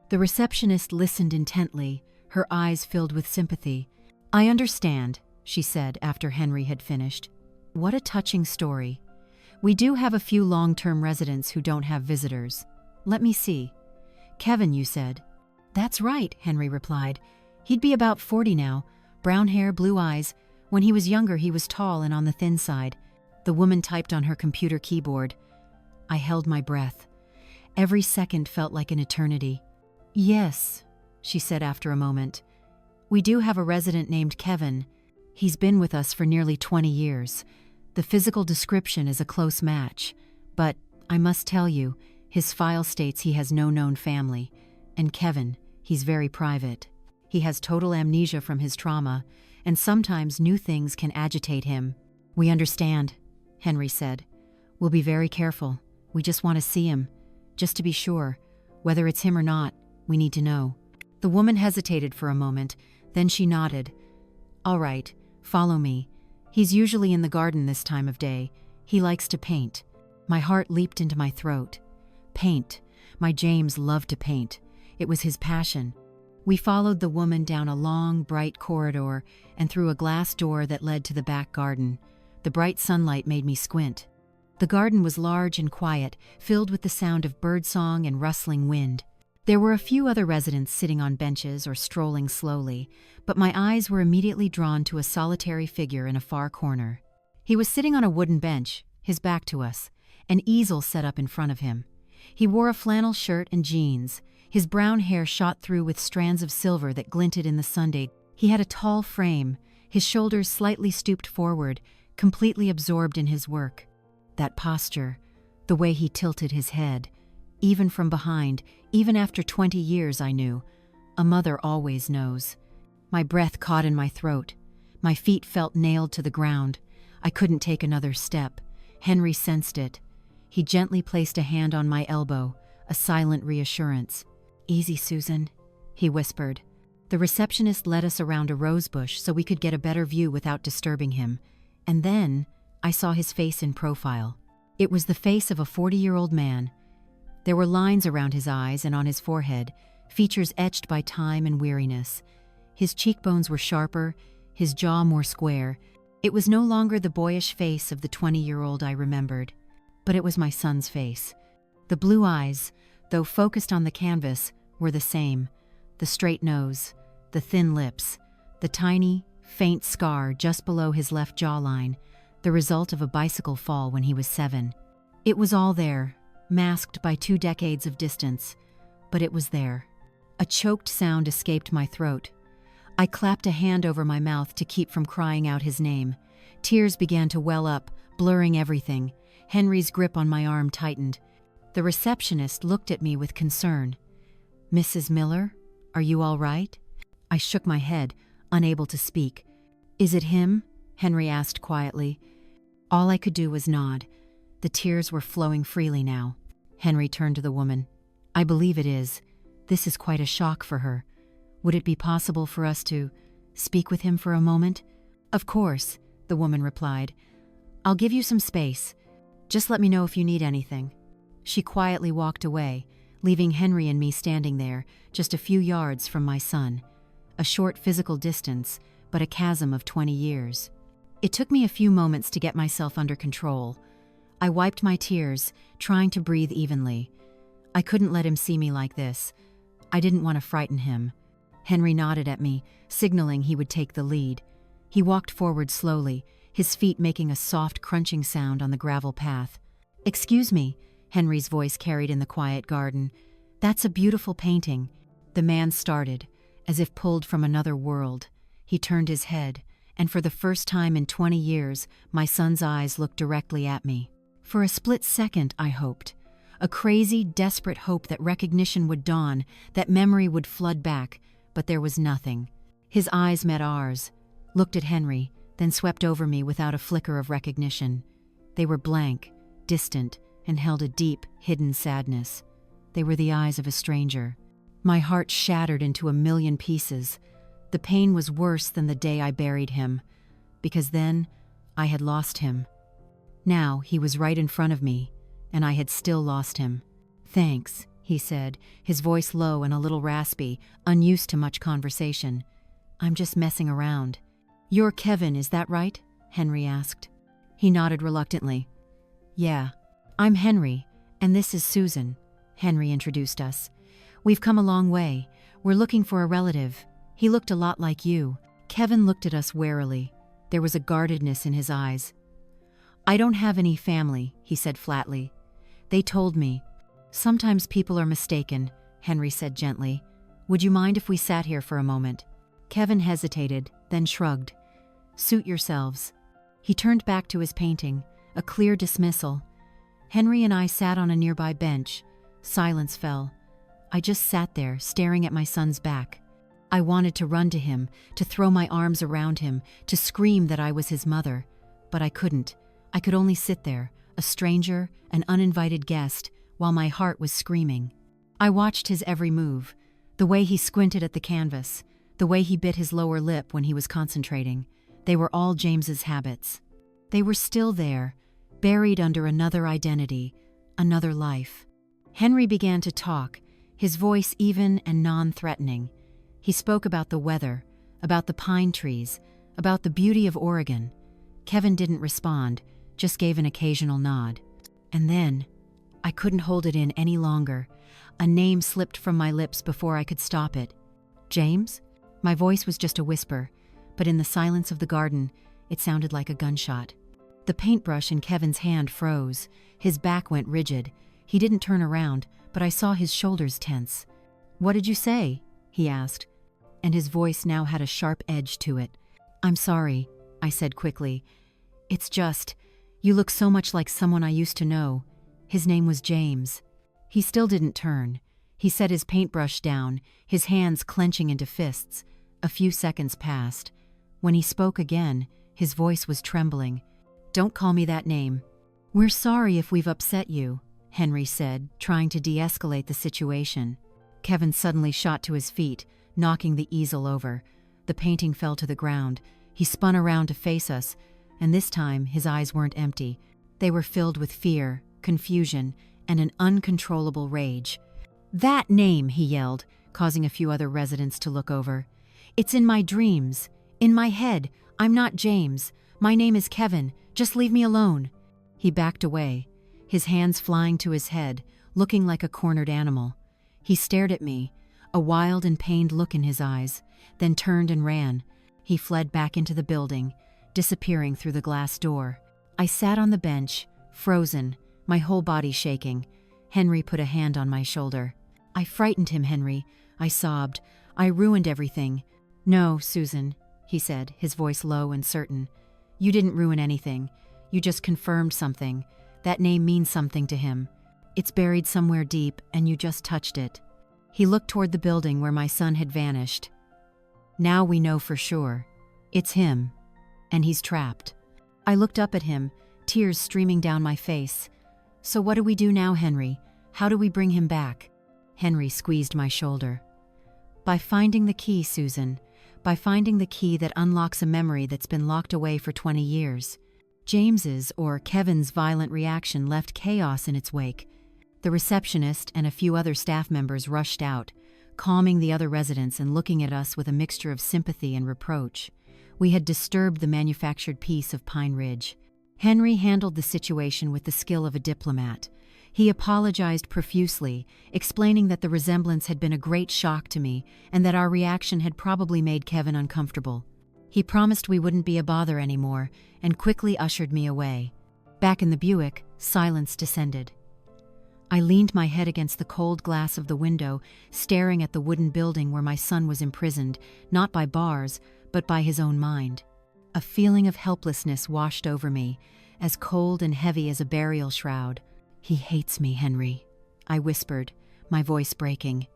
The receptionist listened intently, her eyes filled with sympathy. "I understand," she said after Henry had finished. "What a touching story. We do have a few long-term residents who don't have visitors. Let me see. Kevin, you said?" "That's right," Henry replied. "He'd be about 40 now, brown hair, blue eyes. When he was younger, he was tall and on the thin side." The woman typed on her computer keyboard. I held my breath. Every second felt like an eternity. "Yes," she said after a moment. "We do have a resident named Kevin. He's been with us for nearly 20 years. The physical description is a close match. But I must tell you, his file states he has no known family. And Kevin, he's very private. He has total amnesia from his trauma, and sometimes new things can agitate him." "We understand," Henry said. "We'll be very careful. We just want to see him, just to be sure. Whether it's him or not, we need to know." The woman hesitated for a moment, then she nodded. "All right, follow me. He's usually in the garden this time of day. He likes to paint." My heart leaped into my throat. Paint. My James loved to paint. It was his passion. We followed the woman down a long, bright corridor and through a glass door that led to the back garden. The bright sunlight made me squint. The garden was large and quiet, filled with the sound of birdsong and rustling wind. There were a few other residents sitting on benches or strolling slowly, but my eyes were immediately drawn to a solitary figure in a far corner. He was sitting on a wooden bench, his back to us, an easel set up in front of him. He wore a flannel shirt and jeans. His brown hair shot through with strands of silver that glinted in the sunlight. He had a tall frame, his shoulders slightly stooped forward, completely absorbed in his work. That posture, the way he tilted his head, even from behind, even after 20 years, I knew. A mother always knows. My breath caught in my throat. My feet felt nailed to the ground. I couldn't take another step. Henry sensed it. He gently placed a hand on my elbow, a silent reassurance. "Easy, Susan," he whispered. The receptionist led us around a rosebush so we could get a better view without disturbing him. And then I saw his face in profile. It was the face of a 40-year-old man. There were lines around his eyes and on his forehead, features etched by time and weariness. His cheekbones were sharper, his jaw more square. It was no longer the boyish face of the 20-year-old I remembered, but it was my son's face. The blue eyes, though focused on the canvas, were the same. The straight nose, the thin lips, the tiny, faint scar just below his left jawline, the result of a bicycle fall when he was 7. It was all there, masked by 2 decades of distance, but it was there. A choked sound escaped my throat. I clapped a hand over my mouth to keep from crying out his name. Tears began to well up, blurring everything. Henry's grip on my arm tightened. The receptionist looked at me with concern. "Mrs. Miller, are you all right?" I shook my head, unable to speak. "Is it him?" Henry asked quietly. All I could do was nod. The tears were flowing freely now. Henry turned to the woman. "I believe it is. This is quite a shock for her. Would it be possible for us to speak with him for a moment?" "Of course," the woman replied. "I'll give you some space. Just let me know if you need anything." She quietly walked away, leaving Henry and me standing there, just a few yards from my son. A short physical distance, but a chasm of 20 years. It took me a few moments to get myself under control. I wiped my tears, trying to breathe evenly. I couldn't let him see me like this. I didn't want to frighten him. Henry nodded at me, signaling he would take the lead. He walked forward slowly, his feet making a soft crunching sound on the gravel path. "Excuse me," Henry's voice carried in the quiet garden. "That's a beautiful painting." The man started, as if pulled from another world. He turned his head, and for the first time in 20 years, my son's eyes looked directly at me. For a split second, I hoped. A crazy, desperate hope that recognition would dawn, that memory would flood back, but there was nothing. His eyes met ours, looked at Henry, then swept over me without a flicker of recognition. They were blank, distant, and held a deep, hidden sadness. They were the eyes of a stranger. My heart shattered into a million pieces. The pain was worse than the day I buried him, because then I had lost him. Now he was right in front of me, and I had still lost him. "Thanks," he said, his voice low and a little raspy, unused to much conversation. "I'm just messing around." "You're Kevin, is that right?" Henry asked. He nodded reluctantly. "Yeah. I'm Henry, and this is Susan." Henry introduced us. "We've come a long way. We're looking for a relative. He looked a lot like you." Kevin looked at us warily. There was a guardedness in his eyes. "I don't have any family," he said flatly. "They told me." "Sometimes people are mistaken," Henry said gently. "Would you mind if we sat here for a moment?" Kevin hesitated, then shrugged. "Suit yourselves." He turned back to his painting, a clear dismissal. Henry and I sat on a nearby bench. Silence fell. I just sat there, staring at my son's back. I wanted to run to him, to throw my arms around him, to scream that I was his mother. But I couldn't. I could only sit there, a stranger, an uninvited guest, while my heart was screaming. I watched his every move, the way he squinted at the canvas, the way he bit his lower lip when he was concentrating. They were all James's habits. They were still there, buried under another identity, another life. Henry began to talk, his voice even and non-threatening. He spoke about the weather, about the pine trees, about the beauty of Oregon. Kevin didn't respond, just gave an occasional nod. And then, I couldn't hold it in any longer. A name slipped from my lips before I could stop it. "James?" My voice was just a whisper, but in the silence of the garden, it sounded like a gunshot. The paintbrush in Kevin's hand froze. His back went rigid. He didn't turn around, but I saw his shoulders tense. "What did you say?" he asked, and his voice now had a sharp edge to it. "I'm sorry," I said quickly. "It's just, you look so much like someone I used to know. His name was James." He still didn't turn. He set his paintbrush down, his hands clenching into fists. A few seconds passed. When he spoke again, his voice was trembling. "Don't call me that name." "We're sorry if we've upset you," Henry said, trying to de-escalate the situation. Kevin suddenly shot to his feet, knocking the easel over. The painting fell to the ground. He spun around to face us, and this time his eyes weren't empty. They were filled with fear, confusion, and an uncontrollable rage. "That name," he yelled, causing a few other residents to look over. "It's in my dreams. In my head. I'm not James. My name is Kevin. Just leave me alone." He backed away, his hands flying to his head, looking like a cornered animal. He stared at me, a wild and pained look in his eyes, then turned and ran. He fled back into the building, disappearing through the glass door. I sat on the bench, frozen, my whole body shaking. Henry put a hand on my shoulder. "I frightened him, Henry," I sobbed. "I ruined everything." "No, Susan," he said, his voice low and certain. "You didn't ruin anything. You just confirmed something. That name means something to him. It's buried somewhere deep, and you just touched it." He looked toward the building where my son had vanished. "Now we know for sure. It's him. And he's trapped." I looked up at him, tears streaming down my face. "So what do we do now, Henry? How do we bring him back?" Henry squeezed my shoulder. "By finding the key, Susan. By finding the key that unlocks a memory that's been locked away for 20 years. James's, or Kevin's, violent reaction left chaos in its wake. The receptionist and a few other staff members rushed out, calming the other residents and looking at us with a mixture of sympathy and reproach. We had disturbed the manufactured peace of Pine Ridge. Henry handled the situation with the skill of a diplomat. He apologized profusely, explaining that the resemblance had been a great shock to me and that our reaction had probably made Kevin uncomfortable. He promised we wouldn't be a bother anymore and quickly ushered me away. Back in the Buick, silence descended. I leaned my head against the cold glass of the window, staring at the wooden building where my son was imprisoned, not by bars, but by his own mind. A feeling of helplessness washed over me, as cold and heavy as a burial shroud. "He hates me, Henry," I whispered, my voice breaking.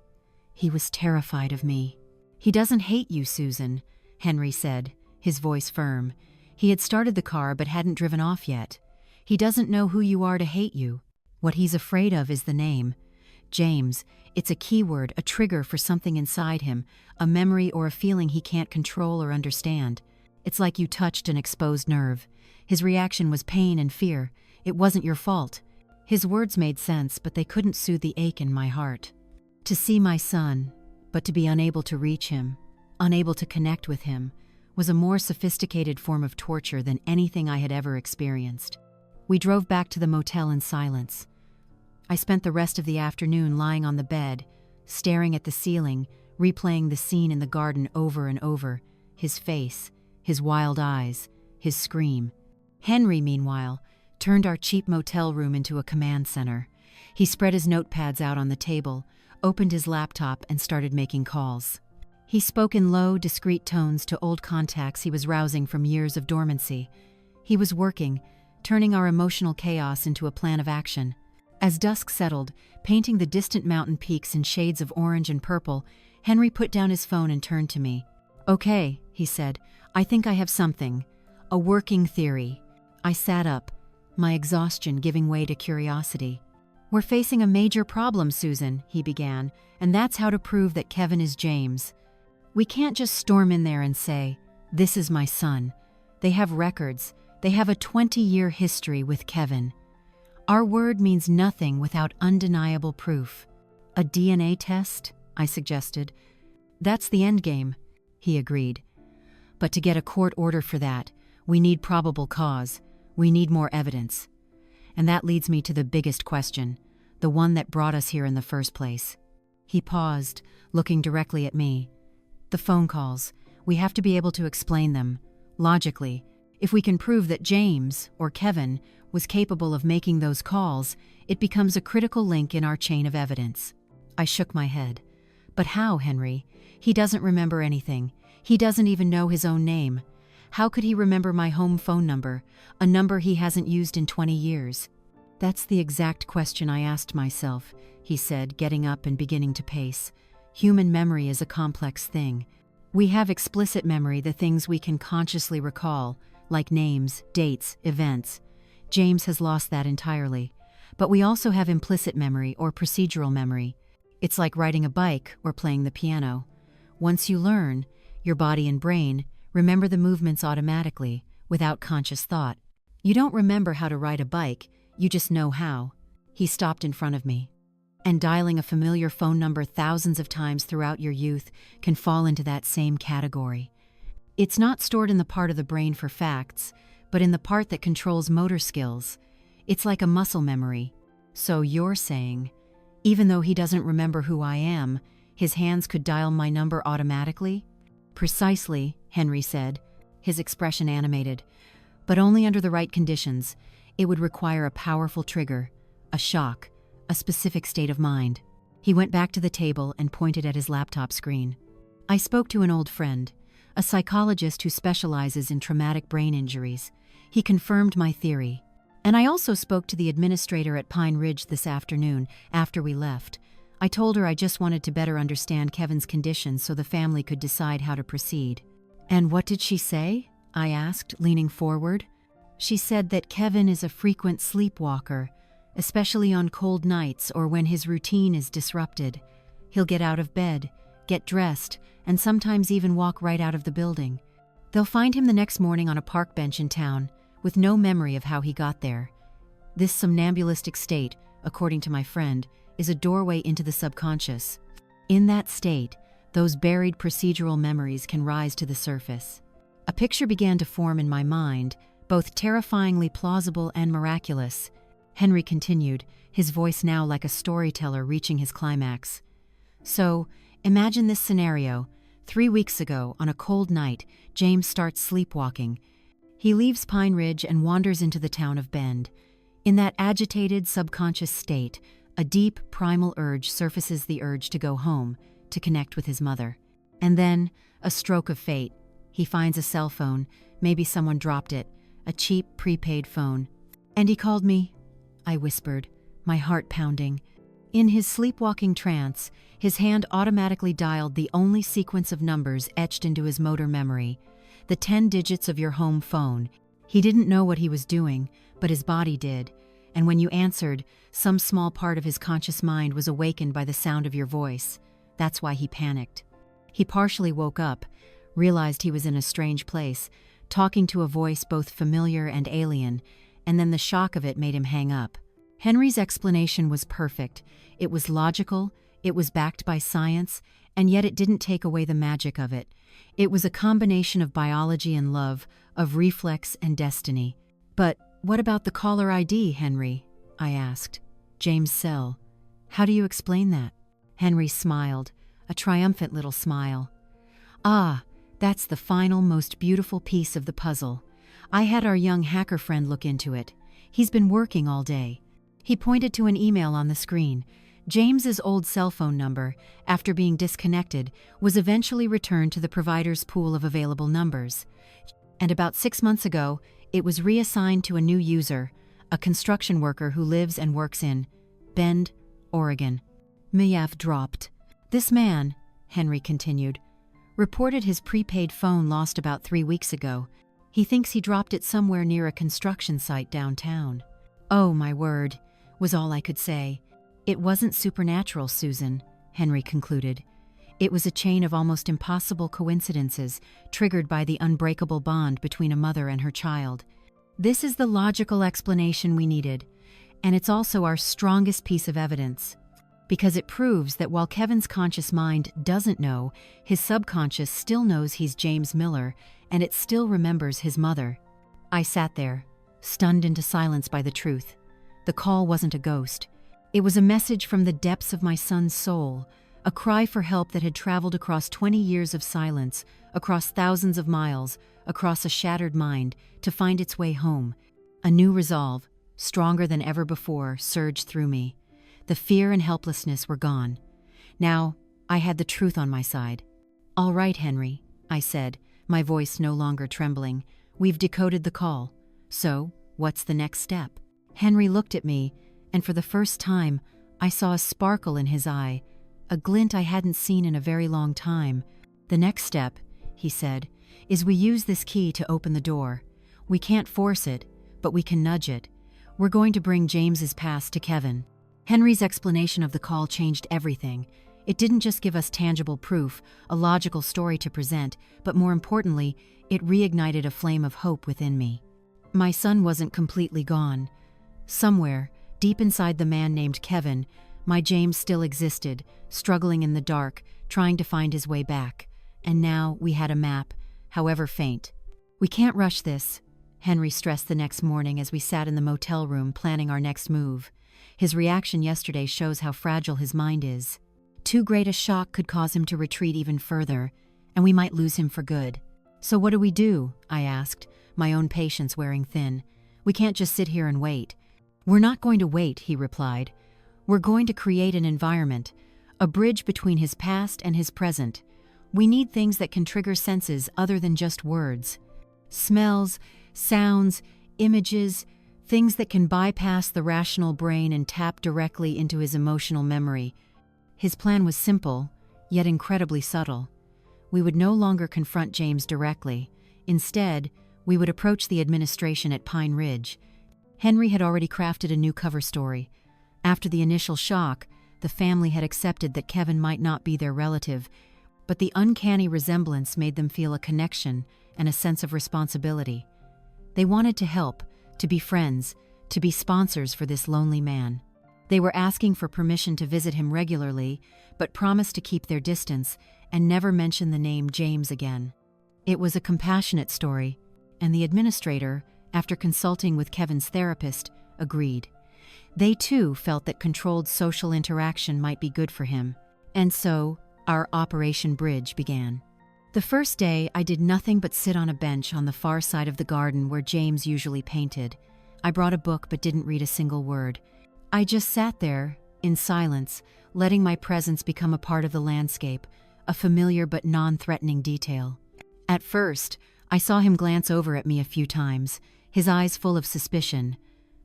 He was terrified of me. "He doesn't hate you, Susan," Henry said, his voice firm. He had started the car but hadn't driven off yet. "He doesn't know who you are to hate you. What he's afraid of is the name. James, it's a keyword, a trigger for something inside him, a memory or a feeling he can't control or understand. It's like you touched an exposed nerve. His reaction was pain and fear. It wasn't your fault." His words made sense, but they couldn't soothe the ache in my heart. To see my son, but to be unable to reach him, unable to connect with him, was a more sophisticated form of torture than anything I had ever experienced. We drove back to the motel in silence. I spent the rest of the afternoon lying on the bed, staring at the ceiling, replaying the scene in the garden over and over, his face, his wild eyes, his scream. Henry, meanwhile, turned our cheap motel room into a command center. He spread his notepads out on the table, opened his laptop, and started making calls. He spoke in low, discreet tones to old contacts he was rousing from years of dormancy. He was working, turning our emotional chaos into a plan of action. As dusk settled, painting the distant mountain peaks in shades of orange and purple, Henry put down his phone and turned to me. "Okay," he said, "I think I have something. A working theory." I sat up, my exhaustion giving way to curiosity. "We're facing a major problem, Susan," he began, "and that's how to prove that Kevin is James. We can't just storm in there and say, 'This is my son.' They have records. They have a 20-year history with Kevin. Our word means nothing without undeniable proof." "A DNA test?" I suggested. "That's the endgame," he agreed. "But to get a court order for that, we need probable cause. We need more evidence. And that leads me to the biggest question, the one that brought us here in the first place." He paused, looking directly at me. "The phone calls. We have to be able to explain them. Logically, if we can prove that James, or Kevin, was capable of making those calls, it becomes a critical link in our chain of evidence." I shook my head. "But how, Henry? He doesn't remember anything. He doesn't even know his own name. How could he remember my home phone number, a number he hasn't used in 20 years? "That's the exact question I asked myself," he said, getting up and beginning to pace. "Human memory is a complex thing. We have explicit memory, the things we can consciously recall, like names, dates, events. James has lost that entirely. But we also have implicit memory or procedural memory. It's like riding a bike or playing the piano. Once you learn, your body and brain remember the movements automatically, without conscious thought. You don't remember how to ride a bike, you just know how." He stopped in front of me. "And dialing a familiar phone number thousands of times throughout your youth can fall into that same category. It's not stored in the part of the brain for facts, but in the part that controls motor skills. It's like a muscle memory. So you're saying, even though he doesn't remember who I am, his hands could dial my number automatically?" "Precisely," Henry said, his expression animated. "But only under the right conditions. It would require a powerful trigger, a shock, a specific state of mind." He went back to the table and pointed at his laptop screen. "I spoke to an old friend, a psychologist who specializes in traumatic brain injuries. He confirmed my theory. And I also spoke to the administrator at Pine Ridge this afternoon after we left. I told her I just wanted to better understand Kevin's condition so the family could decide how to proceed. And what did she say? I asked, leaning forward. She said that Kevin is a frequent sleepwalker, especially on cold nights or when his routine is disrupted. He'll get out of bed, get dressed, and sometimes even walk right out of the building. They'll find him the next morning on a park bench in town, with no memory of how he got there. This somnambulistic state, according to my friend, is a doorway into the subconscious. In that state, those buried procedural memories can rise to the surface. A picture began to form in my mind, both terrifyingly plausible and miraculous. Henry continued, his voice now like a storyteller reaching his climax. So, imagine this scenario. 3 weeks ago, on a cold night, James starts sleepwalking. He leaves Pine Ridge and wanders into the town of Bend. In that agitated, subconscious state, a deep, primal urge surfaces, the urge to go home, to connect with his mother. And then, a stroke of fate. He finds a cell phone, maybe someone dropped it, a cheap, prepaid phone. And he called me, I whispered, my heart pounding. In his sleepwalking trance, his hand automatically dialed the only sequence of numbers etched into his motor memory, the 10 digits of your home phone. He didn't know what he was doing, but his body did. And when you answered, some small part of his conscious mind was awakened by the sound of your voice. That's why he panicked. He partially woke up, realized he was in a strange place, talking to a voice both familiar and alien, and then the shock of it made him hang up. Henry's explanation was perfect. It was logical, it was backed by science, and yet it didn't take away the magic of it. It was a combination of biology and love, of reflex and destiny. But what about the caller ID, Henry? I asked. James' cell. How do you explain that? Henry smiled, a triumphant little smile. Ah, that's the final, most beautiful piece of the puzzle. I had our young hacker friend look into it. He's been working all day. He pointed to an email on the screen. James's old cell phone number, after being disconnected, was eventually returned to the provider's pool of available numbers. And about 6 months ago, it was reassigned to a new user, a construction worker who lives and works in Bend, Oregon. Miyav dropped. This man, Henry continued, reported his prepaid phone lost about 3 weeks ago. He thinks he dropped it somewhere near a construction site downtown. Oh, my word, was all I could say. It wasn't supernatural, Susan, Henry concluded. It was a chain of almost impossible coincidences triggered by the unbreakable bond between a mother and her child. This is the logical explanation we needed, and it's also our strongest piece of evidence, because it proves that while Kevin's conscious mind doesn't know, his subconscious still knows he's James Miller, and it still remembers his mother. I sat there, stunned into silence by the truth. The call wasn't a ghost. It was a message from the depths of my son's soul, a cry for help that had traveled across 20 years of silence, across thousands of miles, across a shattered mind, to find its way home. A new resolve, stronger than ever before, surged through me. The fear and helplessness were gone. Now, I had the truth on my side. All right, Henry, I said, my voice no longer trembling. We've decoded the call. So, what's the next step? Henry looked at me, and for the first time, I saw a sparkle in his eye, a glint I hadn't seen in a very long time. The next step, he said, is we use this key to open the door. We can't force it, but we can nudge it. We're going to bring James's past to Kevin. Henry's explanation of the call changed everything. It didn't just give us tangible proof, a logical story to present, but more importantly, it reignited a flame of hope within me. My son wasn't completely gone. Somewhere, deep inside the man named Kevin, my James still existed, struggling in the dark, trying to find his way back. And now we had a map, however faint. We can't rush this, Henry stressed the next morning as we sat in the motel room planning our next move. His reaction yesterday shows how fragile his mind is. Too great a shock could cause him to retreat even further, and we might lose him for good. So what do we do? I asked, my own patience wearing thin. We can't just sit here and wait. We're not going to wait, he replied. We're going to create an environment, a bridge between his past and his present. We need things that can trigger senses other than just words. Smells, sounds, images, things that can bypass the rational brain and tap directly into his emotional memory. His plan was simple, yet incredibly subtle. We would no longer confront James directly. Instead, we would approach the administration at Pine Ridge. Henry had already crafted a new cover story. After the initial shock, the family had accepted that Kevin might not be their relative, but the uncanny resemblance made them feel a connection and a sense of responsibility. They wanted to help, to be friends, to be sponsors for this lonely man. They were asking for permission to visit him regularly, but promised to keep their distance and never mention the name James again. It was a compassionate story, and the administrator, after consulting with Kevin's therapist, agreed. They too felt that controlled social interaction might be good for him, and so our Operation Bridge began. The first day, I did nothing but sit on a bench on the far side of the garden where James usually painted. I brought a book but didn't read a single word. I just sat there, in silence, letting my presence become a part of the landscape, a familiar but non-threatening detail. At first, I saw him glance over at me a few times, his eyes full of suspicion.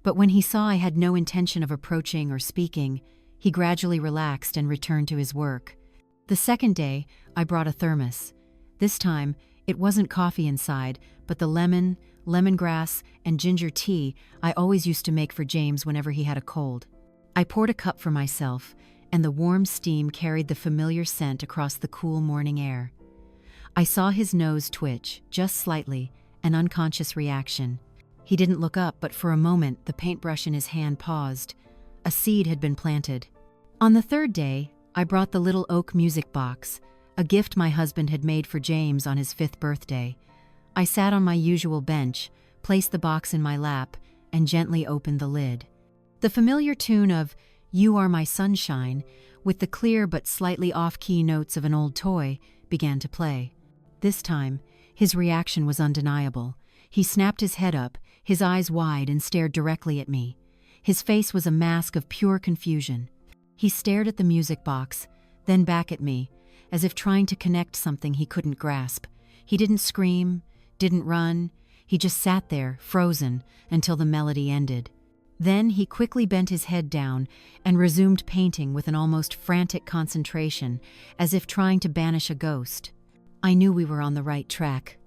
But when he saw I had no intention of approaching or speaking, he gradually relaxed and returned to his work. The second day, I brought a thermos. This time, it wasn't coffee inside, but the lemongrass, and ginger tea I always used to make for James whenever he had a cold. I poured a cup for myself, and the warm steam carried the familiar scent across the cool morning air. I saw his nose twitch, just slightly, an unconscious reaction. He didn't look up, but for a moment the paintbrush in his hand paused. A seed had been planted. On the third day, I brought the little oak music box, a gift my husband had made for James on his 5th birthday. I sat on my usual bench, placed the box in my lap, and gently opened the lid. The familiar tune of "You Are My Sunshine," with the clear but slightly off-key notes of an old toy, began to play. This time, his reaction was undeniable. He snapped his head up, his eyes wide, and stared directly at me. His face was a mask of pure confusion. He stared at the music box, then back at me, as if trying to connect something he couldn't grasp. He didn't scream, didn't run. He just sat there, frozen, until the melody ended. Then he quickly bent his head down and resumed painting with an almost frantic concentration, as if trying to banish a ghost. I knew we were on the right track.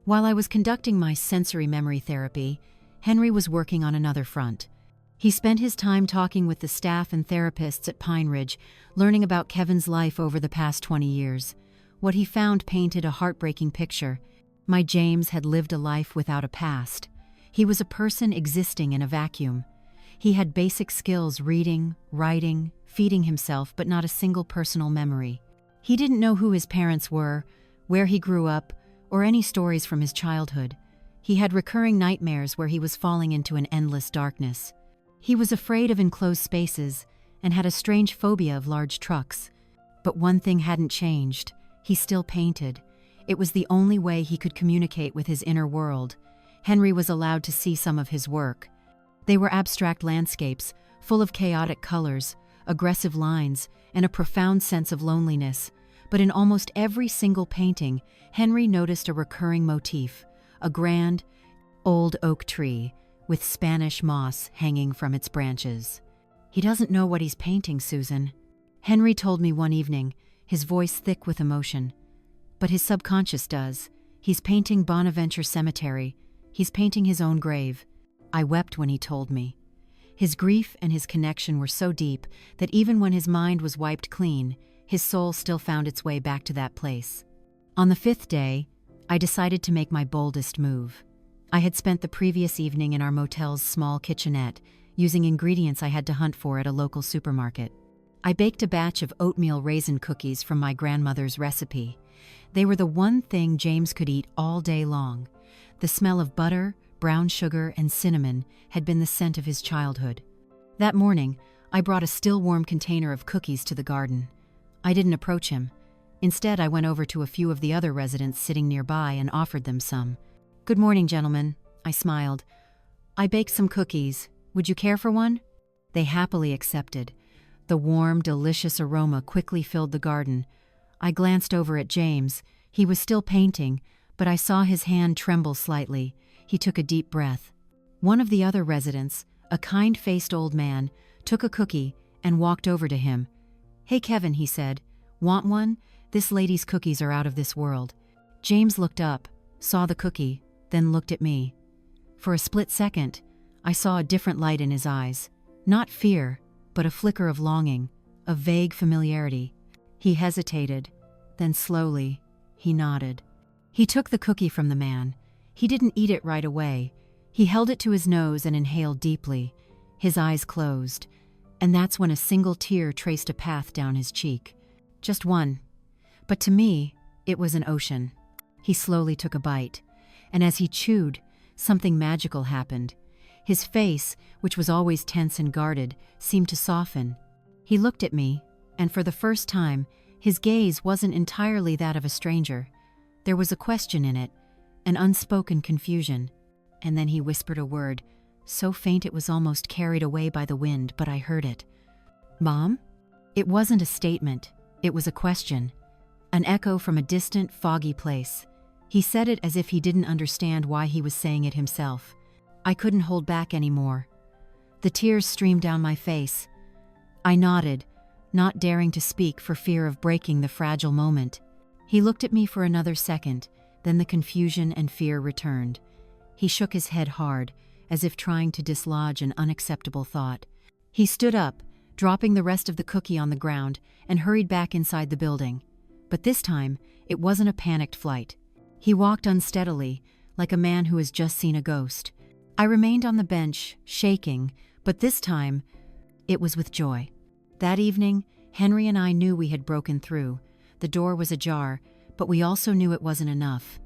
While I was conducting my sensory memory therapy, Henry was working on another front. He spent his time talking with the staff and therapists at Pine Ridge, learning about Kevin's life over the past 20 years. What he found painted a heartbreaking picture. My James had lived a life without a past. He was a person existing in a vacuum. He had basic skills: reading, writing, feeding himself, but not a single personal memory. He didn't know who his parents were, where he grew up, or any stories from his childhood. He had recurring nightmares where he was falling into an endless darkness. He was afraid of enclosed spaces and had a strange phobia of large trucks. But one thing hadn't changed. He still painted. It was the only way he could communicate with his inner world. Henry was allowed to see some of his work. They were abstract landscapes, full of chaotic colors, aggressive lines, and a profound sense of loneliness. But in almost every single painting, Henry noticed a recurring motif: a grand, old oak tree with Spanish moss hanging from its branches. "He doesn't know what he's painting, Susan," Henry told me one evening, his voice thick with emotion. "But his subconscious does. He's painting Bonaventure Cemetery. He's painting his own grave." I wept when he told me. His grief and his connection were so deep that even when his mind was wiped clean, his soul still found its way back to that place. On the 5th day, I decided to make my boldest move. I had spent the previous evening in our motel's small kitchenette, using ingredients I had to hunt for at a local supermarket. I baked a batch of oatmeal raisin cookies from my grandmother's recipe. They were the one thing James could eat all day long. The smell of butter, brown sugar, and cinnamon had been the scent of his childhood. That morning, I brought a still-warm container of cookies to the garden. I didn't approach him. Instead, I went over to a few of the other residents sitting nearby and offered them some. "Good morning, gentlemen," I smiled. "I baked some cookies. Would you care for one?" They happily accepted. The warm, delicious aroma quickly filled the garden. I glanced over at James. He was still painting, but I saw his hand tremble slightly. He took a deep breath. One of the other residents, a kind-faced old man, took a cookie and walked over to him. "Hey Kevin," he said, "want one? This lady's cookies are out of this world." James looked up, saw the cookie, then looked at me. For a split second, I saw a different light in his eyes. Not fear, but a flicker of longing, a vague familiarity. He hesitated, then slowly, he nodded. He took the cookie from the man. He didn't eat it right away. He held it to his nose and inhaled deeply. His eyes closed, and that's when a single tear traced a path down his cheek. Just one. But to me, it was an ocean. He slowly took a bite, and as he chewed, something magical happened. His face, which was always tense and guarded, seemed to soften. He looked at me, and for the first time, his gaze wasn't entirely that of a stranger. There was a question in it, an unspoken confusion. And then he whispered a word, so faint it was almost carried away by the wind, but I heard it. "Mom?" It wasn't a statement, it was a question. An echo from a distant, foggy place. He said it as if he didn't understand why he was saying it himself. I couldn't hold back anymore. The tears streamed down my face. I nodded, not daring to speak for fear of breaking the fragile moment. He looked at me for another second, then the confusion and fear returned. He shook his head hard, as if trying to dislodge an unacceptable thought. He stood up, dropping the rest of the cookie on the ground, and hurried back inside the building. But this time, it wasn't a panicked flight. He walked unsteadily, like a man who has just seen a ghost. I remained on the bench, shaking, but this time, it was with joy. That evening, Henry and I knew we had broken through. The door was ajar, but we also knew it wasn't enough.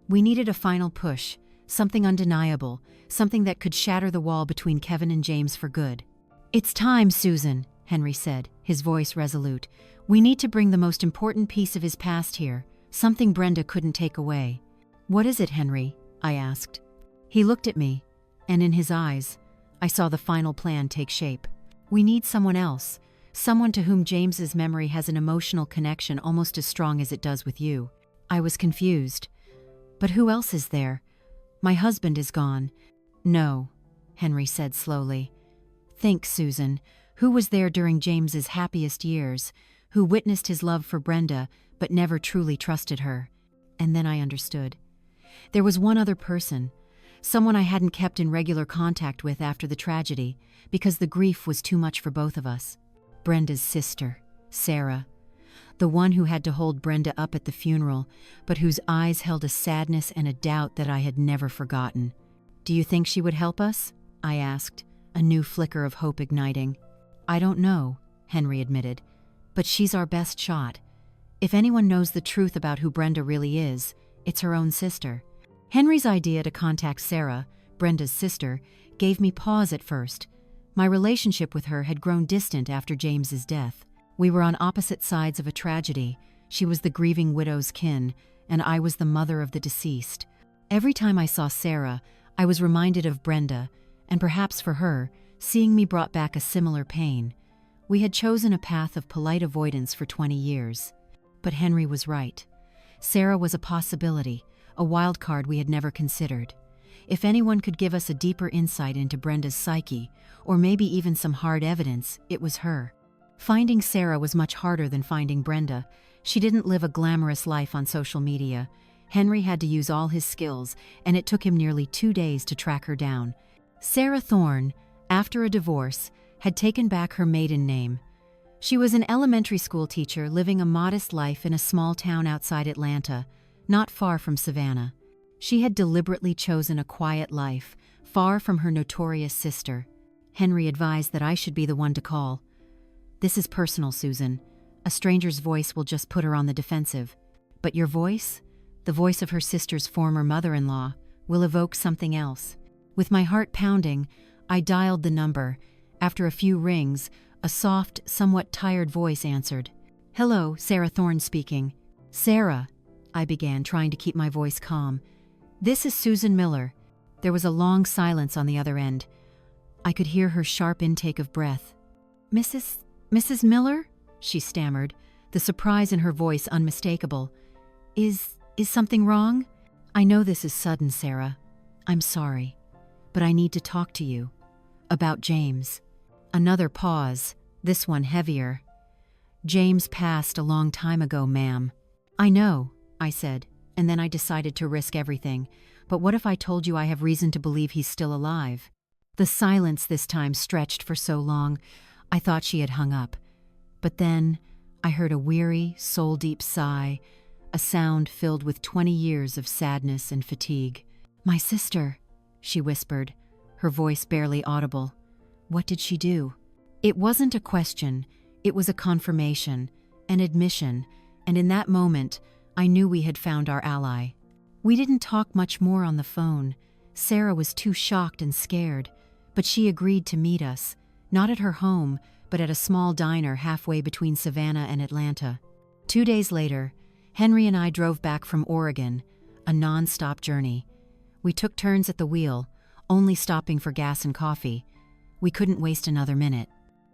We needed a final push, something undeniable, something that could shatter the wall between Kevin and James for good. "It's time, Susan," Henry said, his voice resolute. "We need to bring the most important piece of his past here, something Brenda couldn't take away." "What is it, Henry?" I asked. He looked at me, and in his eyes, I saw the final plan take shape. "We need someone else, someone to whom James's memory has an emotional connection almost as strong as it does with you." I was confused. "But who else is there? My husband is gone." "No," Henry said slowly. "Think, Susan, who was there during James's happiest years, who witnessed his love for Brenda but never truly trusted her?" And then I understood. There was one other person, someone I hadn't kept in regular contact with after the tragedy, because the grief was too much for both of us. Brenda's sister, Sarah. The one who had to hold Brenda up at the funeral, but whose eyes held a sadness and a doubt that I had never forgotten. "Do you think she would help us?" I asked, a new flicker of hope igniting. "I don't know," Henry admitted, "but she's our best shot. If anyone knows the truth about who Brenda really is, it's her own sister." Henry's idea to contact Sarah, Brenda's sister, gave me pause at first. My relationship with her had grown distant after James's death. We were on opposite sides of a tragedy. She was the grieving widow's kin, and I was the mother of the deceased. Every time I saw Sarah, I was reminded of Brenda, and perhaps for her, seeing me brought back a similar pain. We had chosen a path of polite avoidance for 20 years. But Henry was right. Sarah was a possibility, a wild card we had never considered. If anyone could give us a deeper insight into Brenda's psyche, or maybe even some hard evidence, it was her. Finding Sarah was much harder than finding Brenda. She didn't live a glamorous life on social media. Henry had to use all his skills, and it took him nearly 2 days to track her down. Sarah Thorne, after a divorce, had taken back her maiden name. She was an elementary school teacher living a modest life in a small town outside Atlanta, not far from Savannah. She had deliberately chosen a quiet life, far from her notorious sister. Henry advised that I should be the one to call. "This is personal, Susan. A stranger's voice will just put her on the defensive. But your voice, the voice of her sister's former mother-in-law, will evoke something else." With my heart pounding, I dialed the number. After a few rings, a soft, somewhat tired voice answered. "Hello, Sarah Thorne speaking." "Sarah," I began, trying to keep my voice calm. "This is Susan Miller." There was a long silence on the other end. I could hear her sharp intake of breath. Mrs. Miller?" she stammered, the surprise in her voice unmistakable. Is something wrong?" "I know this is sudden, Sarah. I'm sorry. but I need to talk to you. About James." Another pause, this one heavier. "James passed a long time ago, ma'am." "I know," I said, and then I decided to risk everything. "But what if I told you I have reason to believe he's still alive?" The silence this time stretched for so long, I thought she had hung up. But then I heard a weary, soul-deep sigh, a sound filled with 20 years of sadness and fatigue. "My sister," she whispered, her voice barely audible. "What did she do?" It wasn't a question, it was a confirmation, an admission, and in that moment, I knew we had found our ally. We didn't talk much more on the phone. Sarah was too shocked and scared, but she agreed to meet us, not at her home, but at a small diner halfway between Savannah and Atlanta. 2 days later, Henry and I drove back from Oregon, a non-stop journey. We took turns at the wheel, only stopping for gas and coffee. We couldn't waste another minute.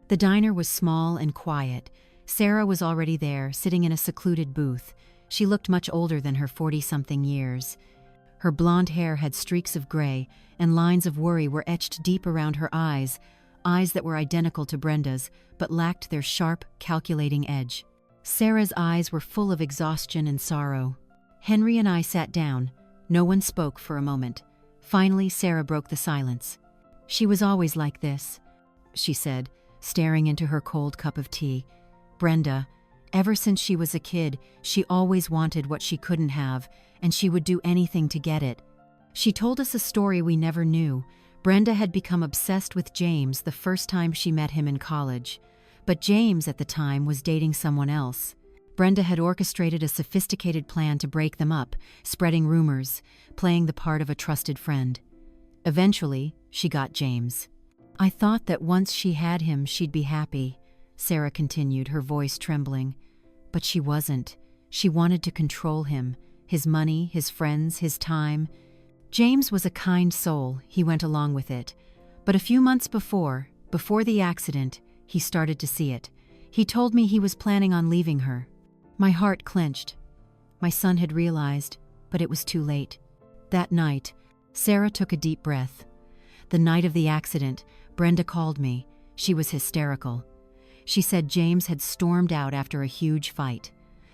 The diner was small and quiet. Sarah was already there, sitting in a secluded booth. She looked much older than her 40-something years. Her blonde hair had streaks of gray, and lines of worry were etched deep around her eyes that were identical to Brenda's, but lacked their sharp, calculating edge. Sarah's eyes were full of exhaustion and sorrow. Henry and I sat down. No one spoke for a moment. Finally, Sarah broke the silence. "She was always like this," she said, staring into her cold cup of tea. "Brenda, ever since she was a kid, she always wanted what she couldn't have, and she would do anything to get it. She told us a story we never knew. Brenda had become obsessed with James the first time she met him in college. But James, at the time, was dating someone else. Brenda had orchestrated a sophisticated plan to break them up, spreading rumors, playing the part of a trusted friend. Eventually, she got James. I thought that once she had him, she'd be happy," Sarah continued, her voice trembling. "But she wasn't. She wanted to control him, his money, his friends, his time. James was a kind soul, he went along with it. But a few months before the accident, he started to see it. He told me he was planning on leaving her. My heart clenched. My son had realized, but it was too late. That night, Sarah took a deep breath. The night of the accident, Brenda called me. She was hysterical. She said James had stormed out after a huge fight.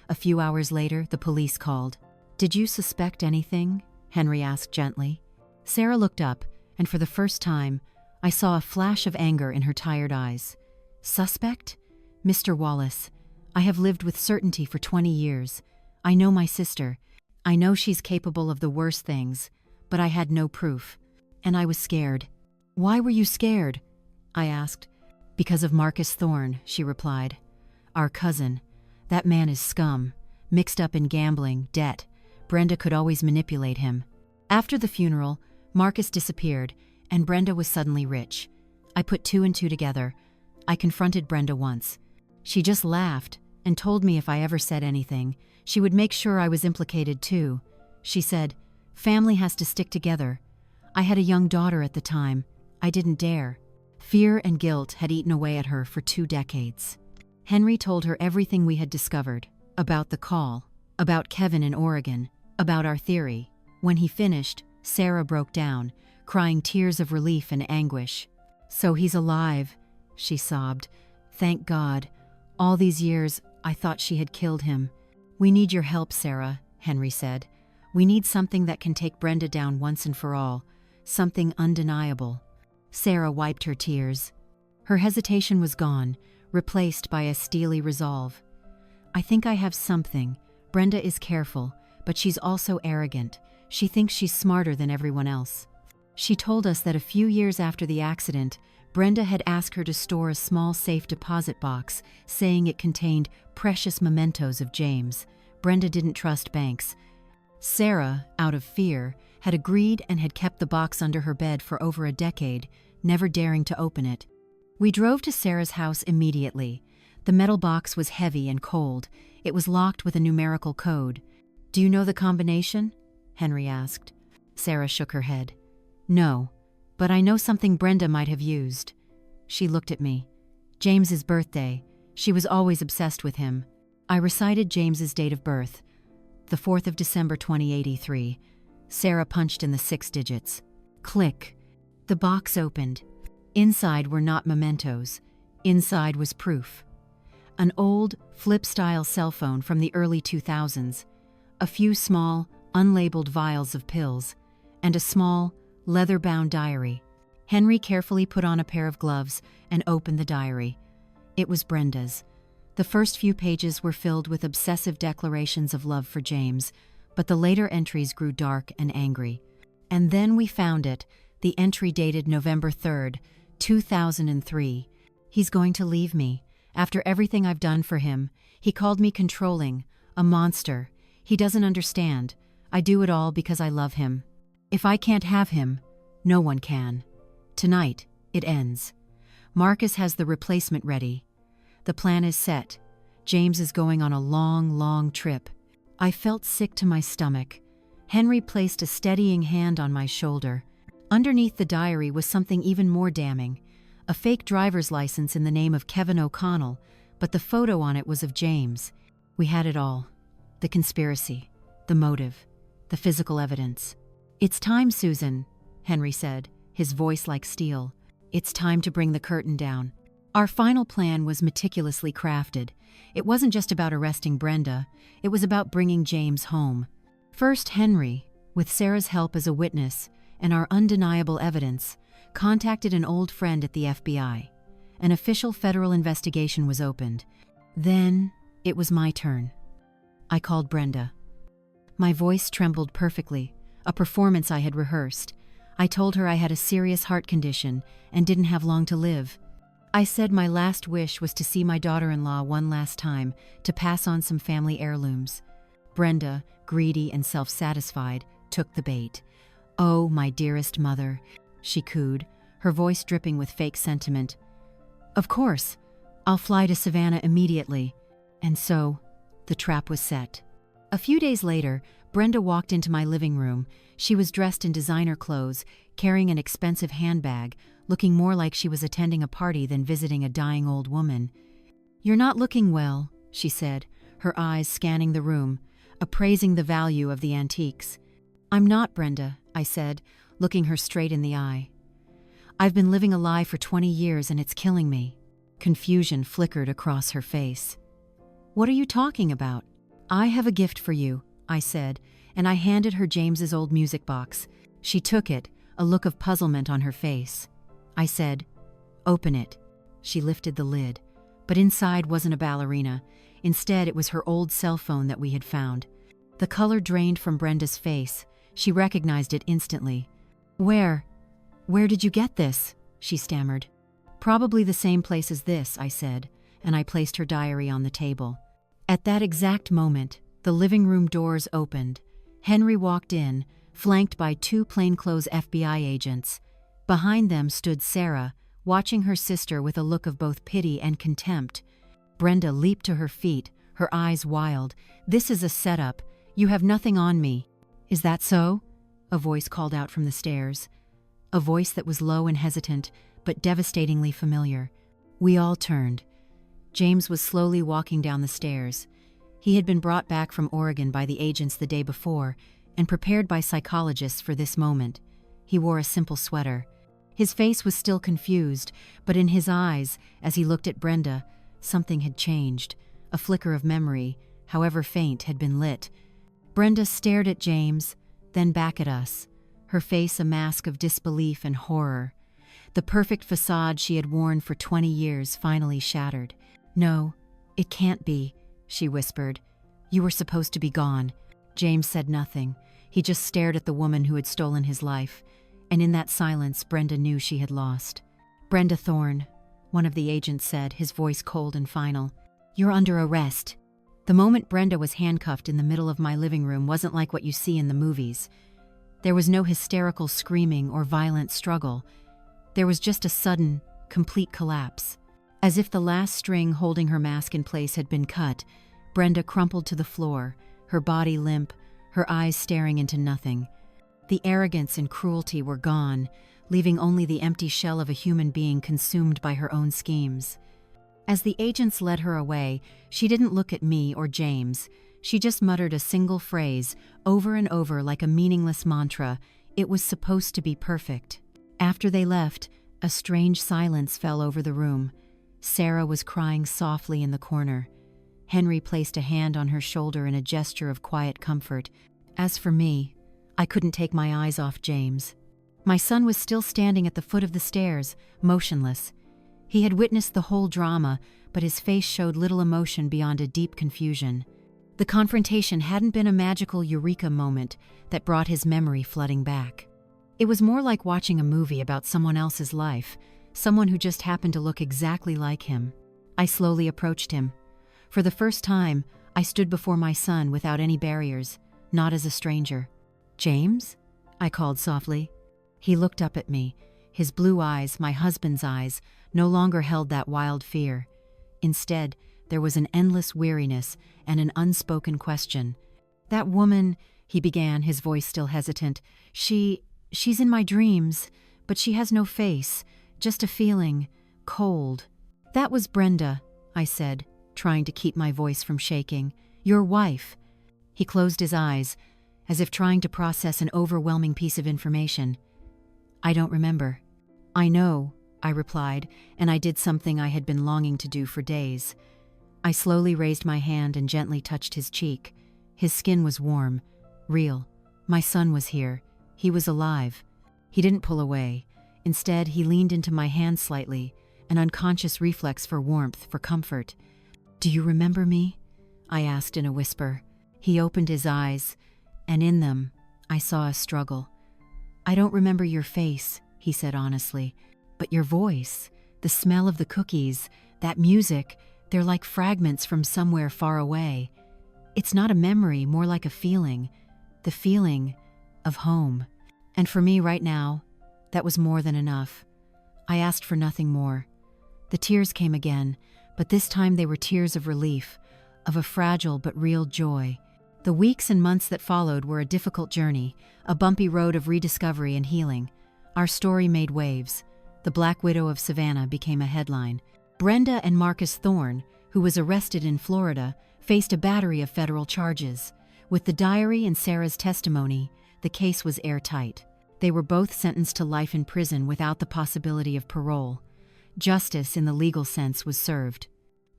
A few hours later, the police called. "Did you suspect anything?" Henry asked gently. Sarah looked up, and for the first time, I saw a flash of anger in her tired eyes. "Suspect? Mr. Wallace, I have lived with certainty for 20 years. I know my sister. I know she's capable of the worst things, but I had no proof. And I was scared." "Why were you scared?" I asked. "Because of Marcus Thorne," she replied. "Our cousin. That man is scum, mixed up in gambling, debt. Brenda could always manipulate him." After the funeral, Marcus disappeared, and Brenda was suddenly rich. I put 2 and 2 together. I confronted Brenda once. She just laughed and told me if I ever said anything, she would make sure I was implicated too. She said, "Family has to stick together." I had a young daughter at the time. I didn't dare. Fear and guilt had eaten away at her for 2 decades. Henry told her everything we had discovered, about the call, about Kevin in Oregon, about our theory. When he finished, Sarah broke down, crying tears of relief and anguish. "So he's alive," she sobbed. "Thank God. All these years, I thought she had killed him." "We need your help, Sarah," Henry said. "We need something that can take Brenda down once and for all, something undeniable." Sarah wiped her tears. Her hesitation was gone, replaced by a steely resolve. "I think I have something. Brenda is careful, but she's also arrogant. She thinks she's smarter than everyone else." She told us that a few years after the accident, Brenda had asked her to store a small safe deposit box, saying it contained precious mementos of James. Brenda didn't trust banks. Sarah, out of fear, had agreed and had kept the box under her bed for over a decade, never daring to open it. We drove to Sarah's house immediately. The metal box was heavy and cold. It was locked with a numerical code. "Do you know the combination?" Henry asked. Sarah shook her head. "No, but I know something Brenda might have used." She looked at me. "James's birthday. She was always obsessed with him." I recited James's date of birth, the 4th of December 2083. Sarah punched in the 6 digits. Click. The box opened. Inside were not mementos. Inside was proof. An old, flip-style cell phone from the early 2000s, a few small, unlabeled vials of pills, and a small, leather-bound diary. Henry carefully put on a pair of gloves and opened the diary. It was Brenda's. The first few pages were filled with obsessive declarations of love for James, but the later entries grew dark and angry. And then we found it, the entry dated November 3rd, 2003. He's going to leave me. After everything I've done for him, he called me controlling, a monster. He doesn't understand. I do it all because I love him. If I can't have him, no one can. Tonight, it ends. Marcus has the replacement ready. The plan is set. James is going on a long, long trip. I felt sick to my stomach. Henry placed a steadying hand on my shoulder. Underneath the diary was something even more damning. A fake driver's license in the name of Kevin O'Connell, but the photo on it was of James. We had it all. The conspiracy, the motive, the physical evidence. "It's time, Susan," Henry said, his voice like steel. "It's time to bring the curtain down." Our final plan was meticulously crafted. It wasn't just about arresting Brenda, it was about bringing James home. First, Henry, with Sarah's help as a witness and our undeniable evidence, contacted an old friend at the FBI. An official federal investigation was opened. Then, it was my turn. I called Brenda. My voice trembled perfectly, a performance I had rehearsed. I told her I had a serious heart condition and didn't have long to live. I said my last wish was to see my daughter-in-law one last time, to pass on some family heirlooms. Brenda, greedy and self-satisfied, took the bait. "Oh, my dearest mother," she cooed, her voice dripping with fake sentiment. "Of course, I'll fly to Savannah immediately." And so, the trap was set. A few days later, Brenda walked into my living room. She was dressed in designer clothes, carrying an expensive handbag, looking more like she was attending a party than visiting a dying old woman. "You're not looking well," she said, her eyes scanning the room, appraising the value of the antiques. "I'm not, Brenda," I said, looking her straight in the eye. "I've been living a lie for 20 years and it's killing me." Confusion flickered across her face. "What are you talking about?" "I have a gift for you," I said, and I handed her James's old music box. She took it, a look of puzzlement on her face. I said, "Open it." She lifted the lid, but inside wasn't a ballerina. Instead, it was her old cell phone that we had found. The color drained from Brenda's face. She recognized it instantly. Where did you get this?" she stammered. "Probably the same place as this," I said, and I placed her diary on the table. At that exact moment, the living room doors opened. Henry walked in, flanked by 2 plainclothes FBI agents. Behind them stood Sarah, watching her sister with a look of both pity and contempt. Brenda leaped to her feet, her eyes wild. "This is a setup. You have nothing on me." "Is that so?" a voice called out from the stairs. A voice that was low and hesitant, but devastatingly familiar. We all turned. James was slowly walking down the stairs. He had been brought back from Oregon by the agents the day before and prepared by psychologists for this moment. He wore a simple sweater. His face was still confused, but in his eyes, as he looked at Brenda, something had changed. A flicker of memory, however faint, had been lit. Brenda stared at James, then back at us, her face a mask of disbelief and horror. The perfect facade she had worn for 20 years finally shattered. "No, it can't be," she whispered. "You were supposed to be gone." James said nothing. He just stared at the woman who had stolen his life, and in that silence Brenda knew she had lost. "Brenda Thorne," one of the agents said, his voice cold and final. "You're under arrest." The moment Brenda was handcuffed in the middle of my living room wasn't like what you see in the movies. There was no hysterical screaming or violent struggle. There was just a sudden, complete collapse. As if the last string holding her mask in place had been cut, Brenda crumpled to the floor, her body limp, her eyes staring into nothing. The arrogance and cruelty were gone, leaving only the empty shell of a human being consumed by her own schemes. As the agents led her away, she didn't look at me or James. She just muttered a single phrase, over and over like a meaningless mantra. It was supposed to be perfect. After they left, a strange silence fell over the room. Sarah was crying softly in the corner. Henry placed a hand on her shoulder in a gesture of quiet comfort. As for me, I couldn't take my eyes off James. My son was still standing at the foot of the stairs, motionless. He had witnessed the whole drama, but his face showed little emotion beyond a deep confusion. The confrontation hadn't been a magical eureka moment that brought his memory flooding back. It was more like watching a movie about someone else's life, someone who just happened to look exactly like him. I slowly approached him. For the first time, I stood before my son without any barriers, not as a stranger. "James?" I called softly. He looked up at me. His blue eyes, my husband's eyes, no longer held that wild fear. Instead, there was an endless weariness and an unspoken question. "That woman," he began, his voice still hesitant, she's in my dreams, but she has no face, just a feeling, cold." "That was Brenda," I said, trying to keep my voice from shaking. "Your wife." He closed his eyes, as if trying to process an overwhelming piece of information. "I don't remember." "I know," I replied, and I did something I had been longing to do for days. I slowly raised my hand and gently touched his cheek. His skin was warm, real. My son was here. He was alive. He didn't pull away. Instead, he leaned into my hand slightly, an unconscious reflex for warmth, for comfort. "Do you remember me?" I asked in a whisper. He opened his eyes, and in them, I saw a struggle. "I don't remember your face," he said honestly, "but your voice, the smell of the cookies, that music, they're like fragments from somewhere far away. It's not a memory, more like a feeling, the feeling of home." And for me right now, that was more than enough. I asked for nothing more. The tears came again, but this time they were tears of relief, of a fragile but real joy. The weeks and months that followed were a difficult journey, a bumpy road of rediscovery and healing. Our story made waves. The Black Widow of Savannah became a headline. Brenda and Marcus Thorne, who was arrested in Florida, faced a battery of federal charges. With the diary and Sarah's testimony, the case was airtight. They were both sentenced to life in prison without the possibility of parole. Justice in the legal sense was served.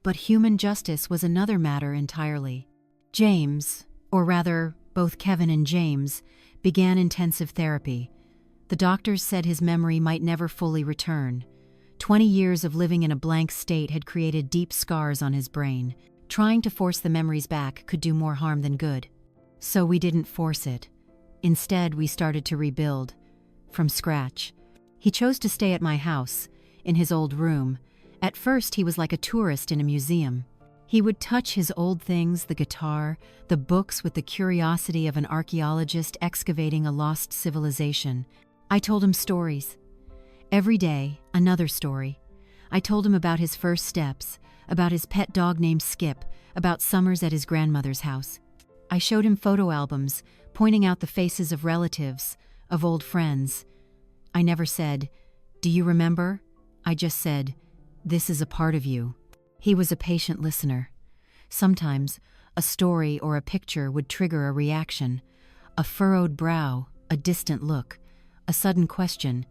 But human justice was another matter entirely. James, or rather, both Kevin and James, began intensive therapy. The doctors said his memory might never fully return. 20 years of living in a blank state had created deep scars on his brain. Trying to force the memories back could do more harm than good. So we didn't force it. Instead, we started to rebuild. From scratch. He chose to stay at my house, in his old room. At first, he was like a tourist in a museum. He would touch his old things, the guitar, the books with the curiosity of an archaeologist excavating a lost civilization. I told him stories. Every day, another story. I told him about his first steps, about his pet dog named Skip, about summers at his grandmother's house. I showed him photo albums, pointing out the faces of relatives, of old friends. I never said, "Do you remember?" I just said, "This is a part of you." He was a patient listener. Sometimes, a story or a picture would trigger a reaction. A furrowed brow, a distant look, a sudden question.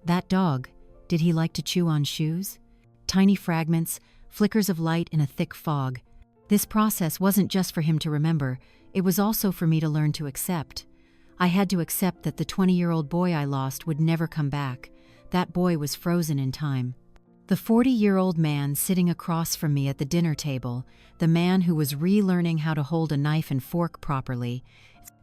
That dog, did he like to chew on shoes? Tiny fragments, flickers of light in a thick fog. This process wasn't just for him to remember, it was also for me to learn to accept. I had to accept that the 20-year-old boy I lost would never come back. That boy was frozen in time. The 40-year-old man sitting across from me at the dinner table, the man who was relearning how to hold a knife and fork properly,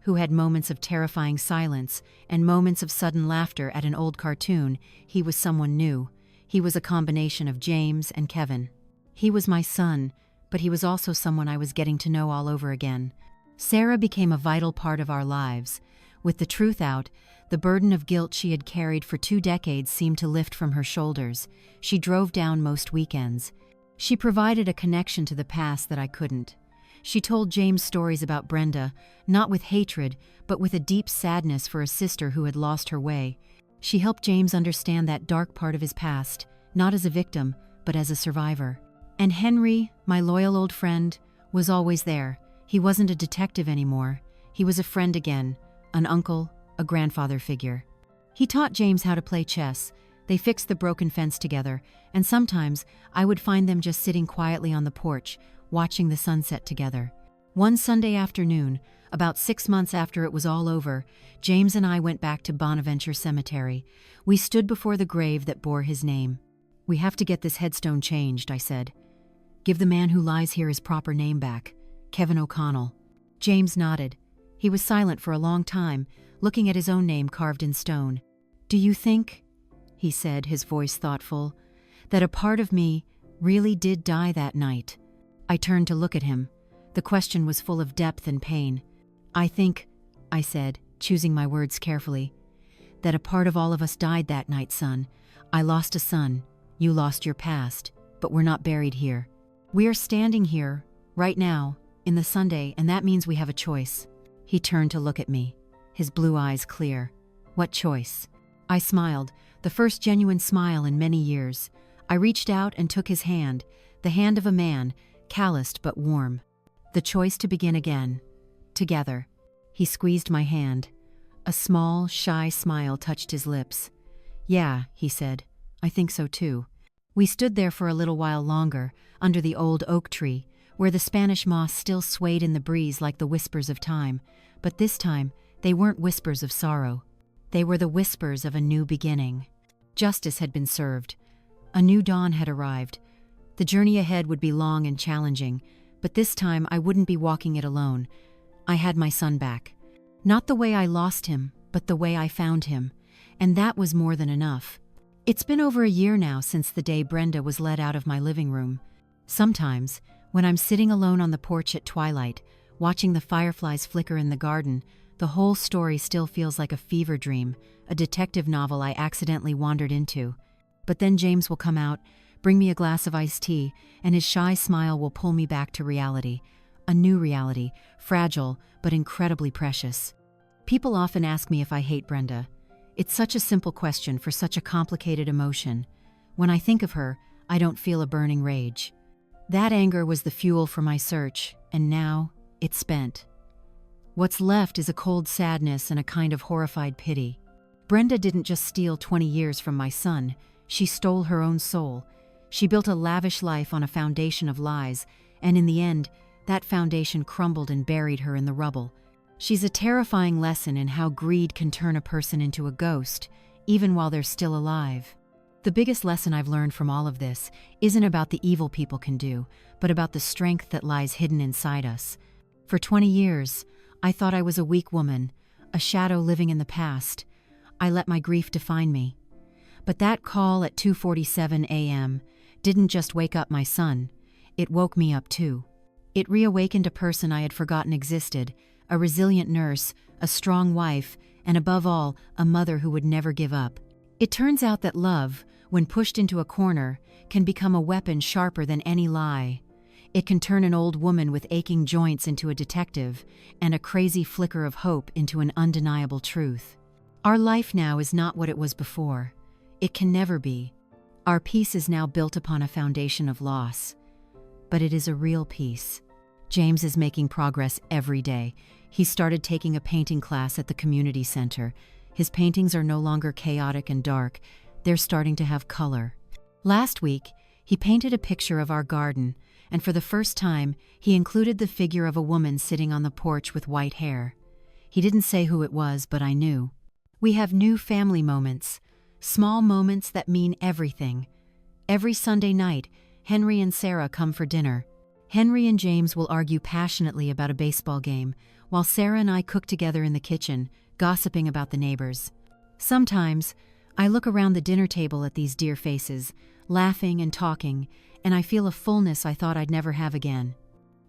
who had moments of terrifying silence and moments of sudden laughter at an old cartoon, he was someone new. He was a combination of James and Kevin. He was my son, but he was also someone I was getting to know all over again. Sarah became a vital part of our lives. With the truth out, the burden of guilt she had carried for 2 decades seemed to lift from her shoulders. She drove down most weekends. She provided a connection to the past that I couldn't. She told James stories about Brenda, not with hatred, but with a deep sadness for a sister who had lost her way. She helped James understand that dark part of his past, not as a victim, but as a survivor. And Henry, my loyal old friend, was always there. He wasn't a detective anymore. He was a friend again, an uncle, a grandfather figure. He taught James how to play chess. They fixed the broken fence together, and sometimes I would find them just sitting quietly on the porch, watching the sunset together. One Sunday afternoon, about 6 months after it was all over, James and I went back to Bonaventure Cemetery. We stood before the grave that bore his name. "We have to get this headstone changed," I said. "Give the man who lies here his proper name back, Kevin O'Connell." James nodded. He was silent for a long time, looking at his own name carved in stone. "Do you think," he said, his voice thoughtful, "that a part of me really did die that night?" I turned to look at him. The question was full of depth and pain. "I think," I said, choosing my words carefully, "that a part of all of us died that night, son. I lost a son, you lost your past, but we're not buried here. We are standing here, right now, in the Sunday, and that means we have a choice." He turned to look at me, his blue eyes clear. "What choice?" I smiled, the first genuine smile in many years. I reached out and took his hand, the hand of a man, calloused but warm. "The choice to begin again. Together." He squeezed my hand. A small, shy smile touched his lips. "Yeah," he said, "I think so too." We stood there for a little while longer, under the old oak tree, where the Spanish moss still swayed in the breeze like the whispers of time. But this time, they weren't whispers of sorrow. They were the whispers of a new beginning. Justice had been served. A new dawn had arrived. The journey ahead would be long and challenging, but this time I wouldn't be walking it alone. I had my son back. Not the way I lost him, but the way I found him. And that was more than enough. It's been over a year now since the day Brenda was led out of my living room. Sometimes, when I'm sitting alone on the porch at twilight, watching the fireflies flicker in the garden, the whole story still feels like a fever dream, a detective novel I accidentally wandered into. But then James will come out, bring me a glass of iced tea, and his shy smile will pull me back to reality. A new reality, fragile but incredibly precious. People often ask me if I hate Brenda. It's such a simple question for such a complicated emotion. When I think of her, I don't feel a burning rage. That anger was the fuel for my search, and now it's spent. What's left is a cold sadness and a kind of horrified pity. Brenda didn't just steal 20 years from my son, she stole her own soul. She built a lavish life on a foundation of lies, and in the end, that foundation crumbled and buried her in the rubble. She's a terrifying lesson in how greed can turn a person into a ghost, even while they're still alive. The biggest lesson I've learned from all of this isn't about the evil people can do, but about the strength that lies hidden inside us. For 20 years, I thought I was a weak woman, a shadow living in the past. I let my grief define me. But that call at 2:47 a.m. didn't just wake up my son, it woke me up too. It reawakened a person I had forgotten existed, a resilient nurse, a strong wife, and above all, a mother who would never give up. It turns out that love, when pushed into a corner, can become a weapon sharper than any lie. It can turn an old woman with aching joints into a detective, and a crazy flicker of hope into an undeniable truth. Our life now is not what it was before. It can never be. Our peace is now built upon a foundation of loss. But it is a real peace. James is making progress every day. He started taking a painting class at the community center. His paintings are no longer chaotic and dark. They're starting to have color. Last week, he painted a picture of our garden, and for the first time, he included the figure of a woman sitting on the porch with white hair. He didn't say who it was, but I knew. We have new family moments, small moments that mean everything. Every Sunday night, Henry and Sarah come for dinner. Henry and James will argue passionately about a baseball game, while Sarah and I cook together in the kitchen, gossiping about the neighbors. Sometimes, I look around the dinner table at these dear faces, laughing and talking, and I feel a fullness I thought I'd never have again.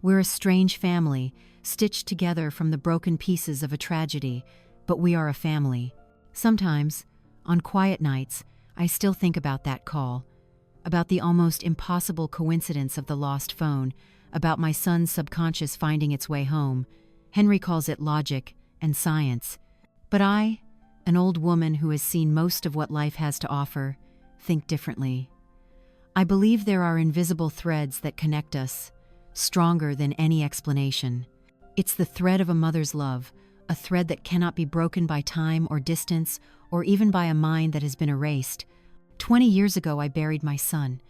We're a strange family, stitched together from the broken pieces of a tragedy, but we are a family. Sometimes, on quiet nights, I still think about that call, about the almost impossible coincidence of the lost phone, about my son's subconscious finding its way home. Henry calls it logic and science. But I, an old woman who has seen most of what life has to offer, think differently. I believe there are invisible threads that connect us, stronger than any explanation. It's the thread of a mother's love, a thread that cannot be broken by time or distance or even by a mind that has been erased. 20 years ago, I buried my son,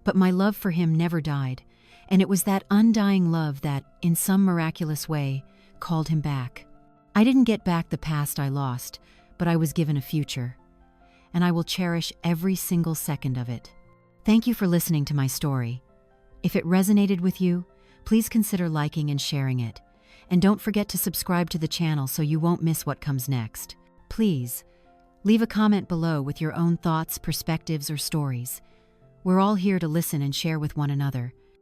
but my love for him never died, and it was that undying love that, in some miraculous way, called him back. I didn't get back the past I lost, but I was given a future, and I will cherish every single second of it. Thank you for listening to my story. If it resonated with you, please consider liking and sharing it. And don't forget to subscribe to the channel so you won't miss what comes next. Please, leave a comment below with your own thoughts, perspectives, or stories. We're all here to listen and share with one another.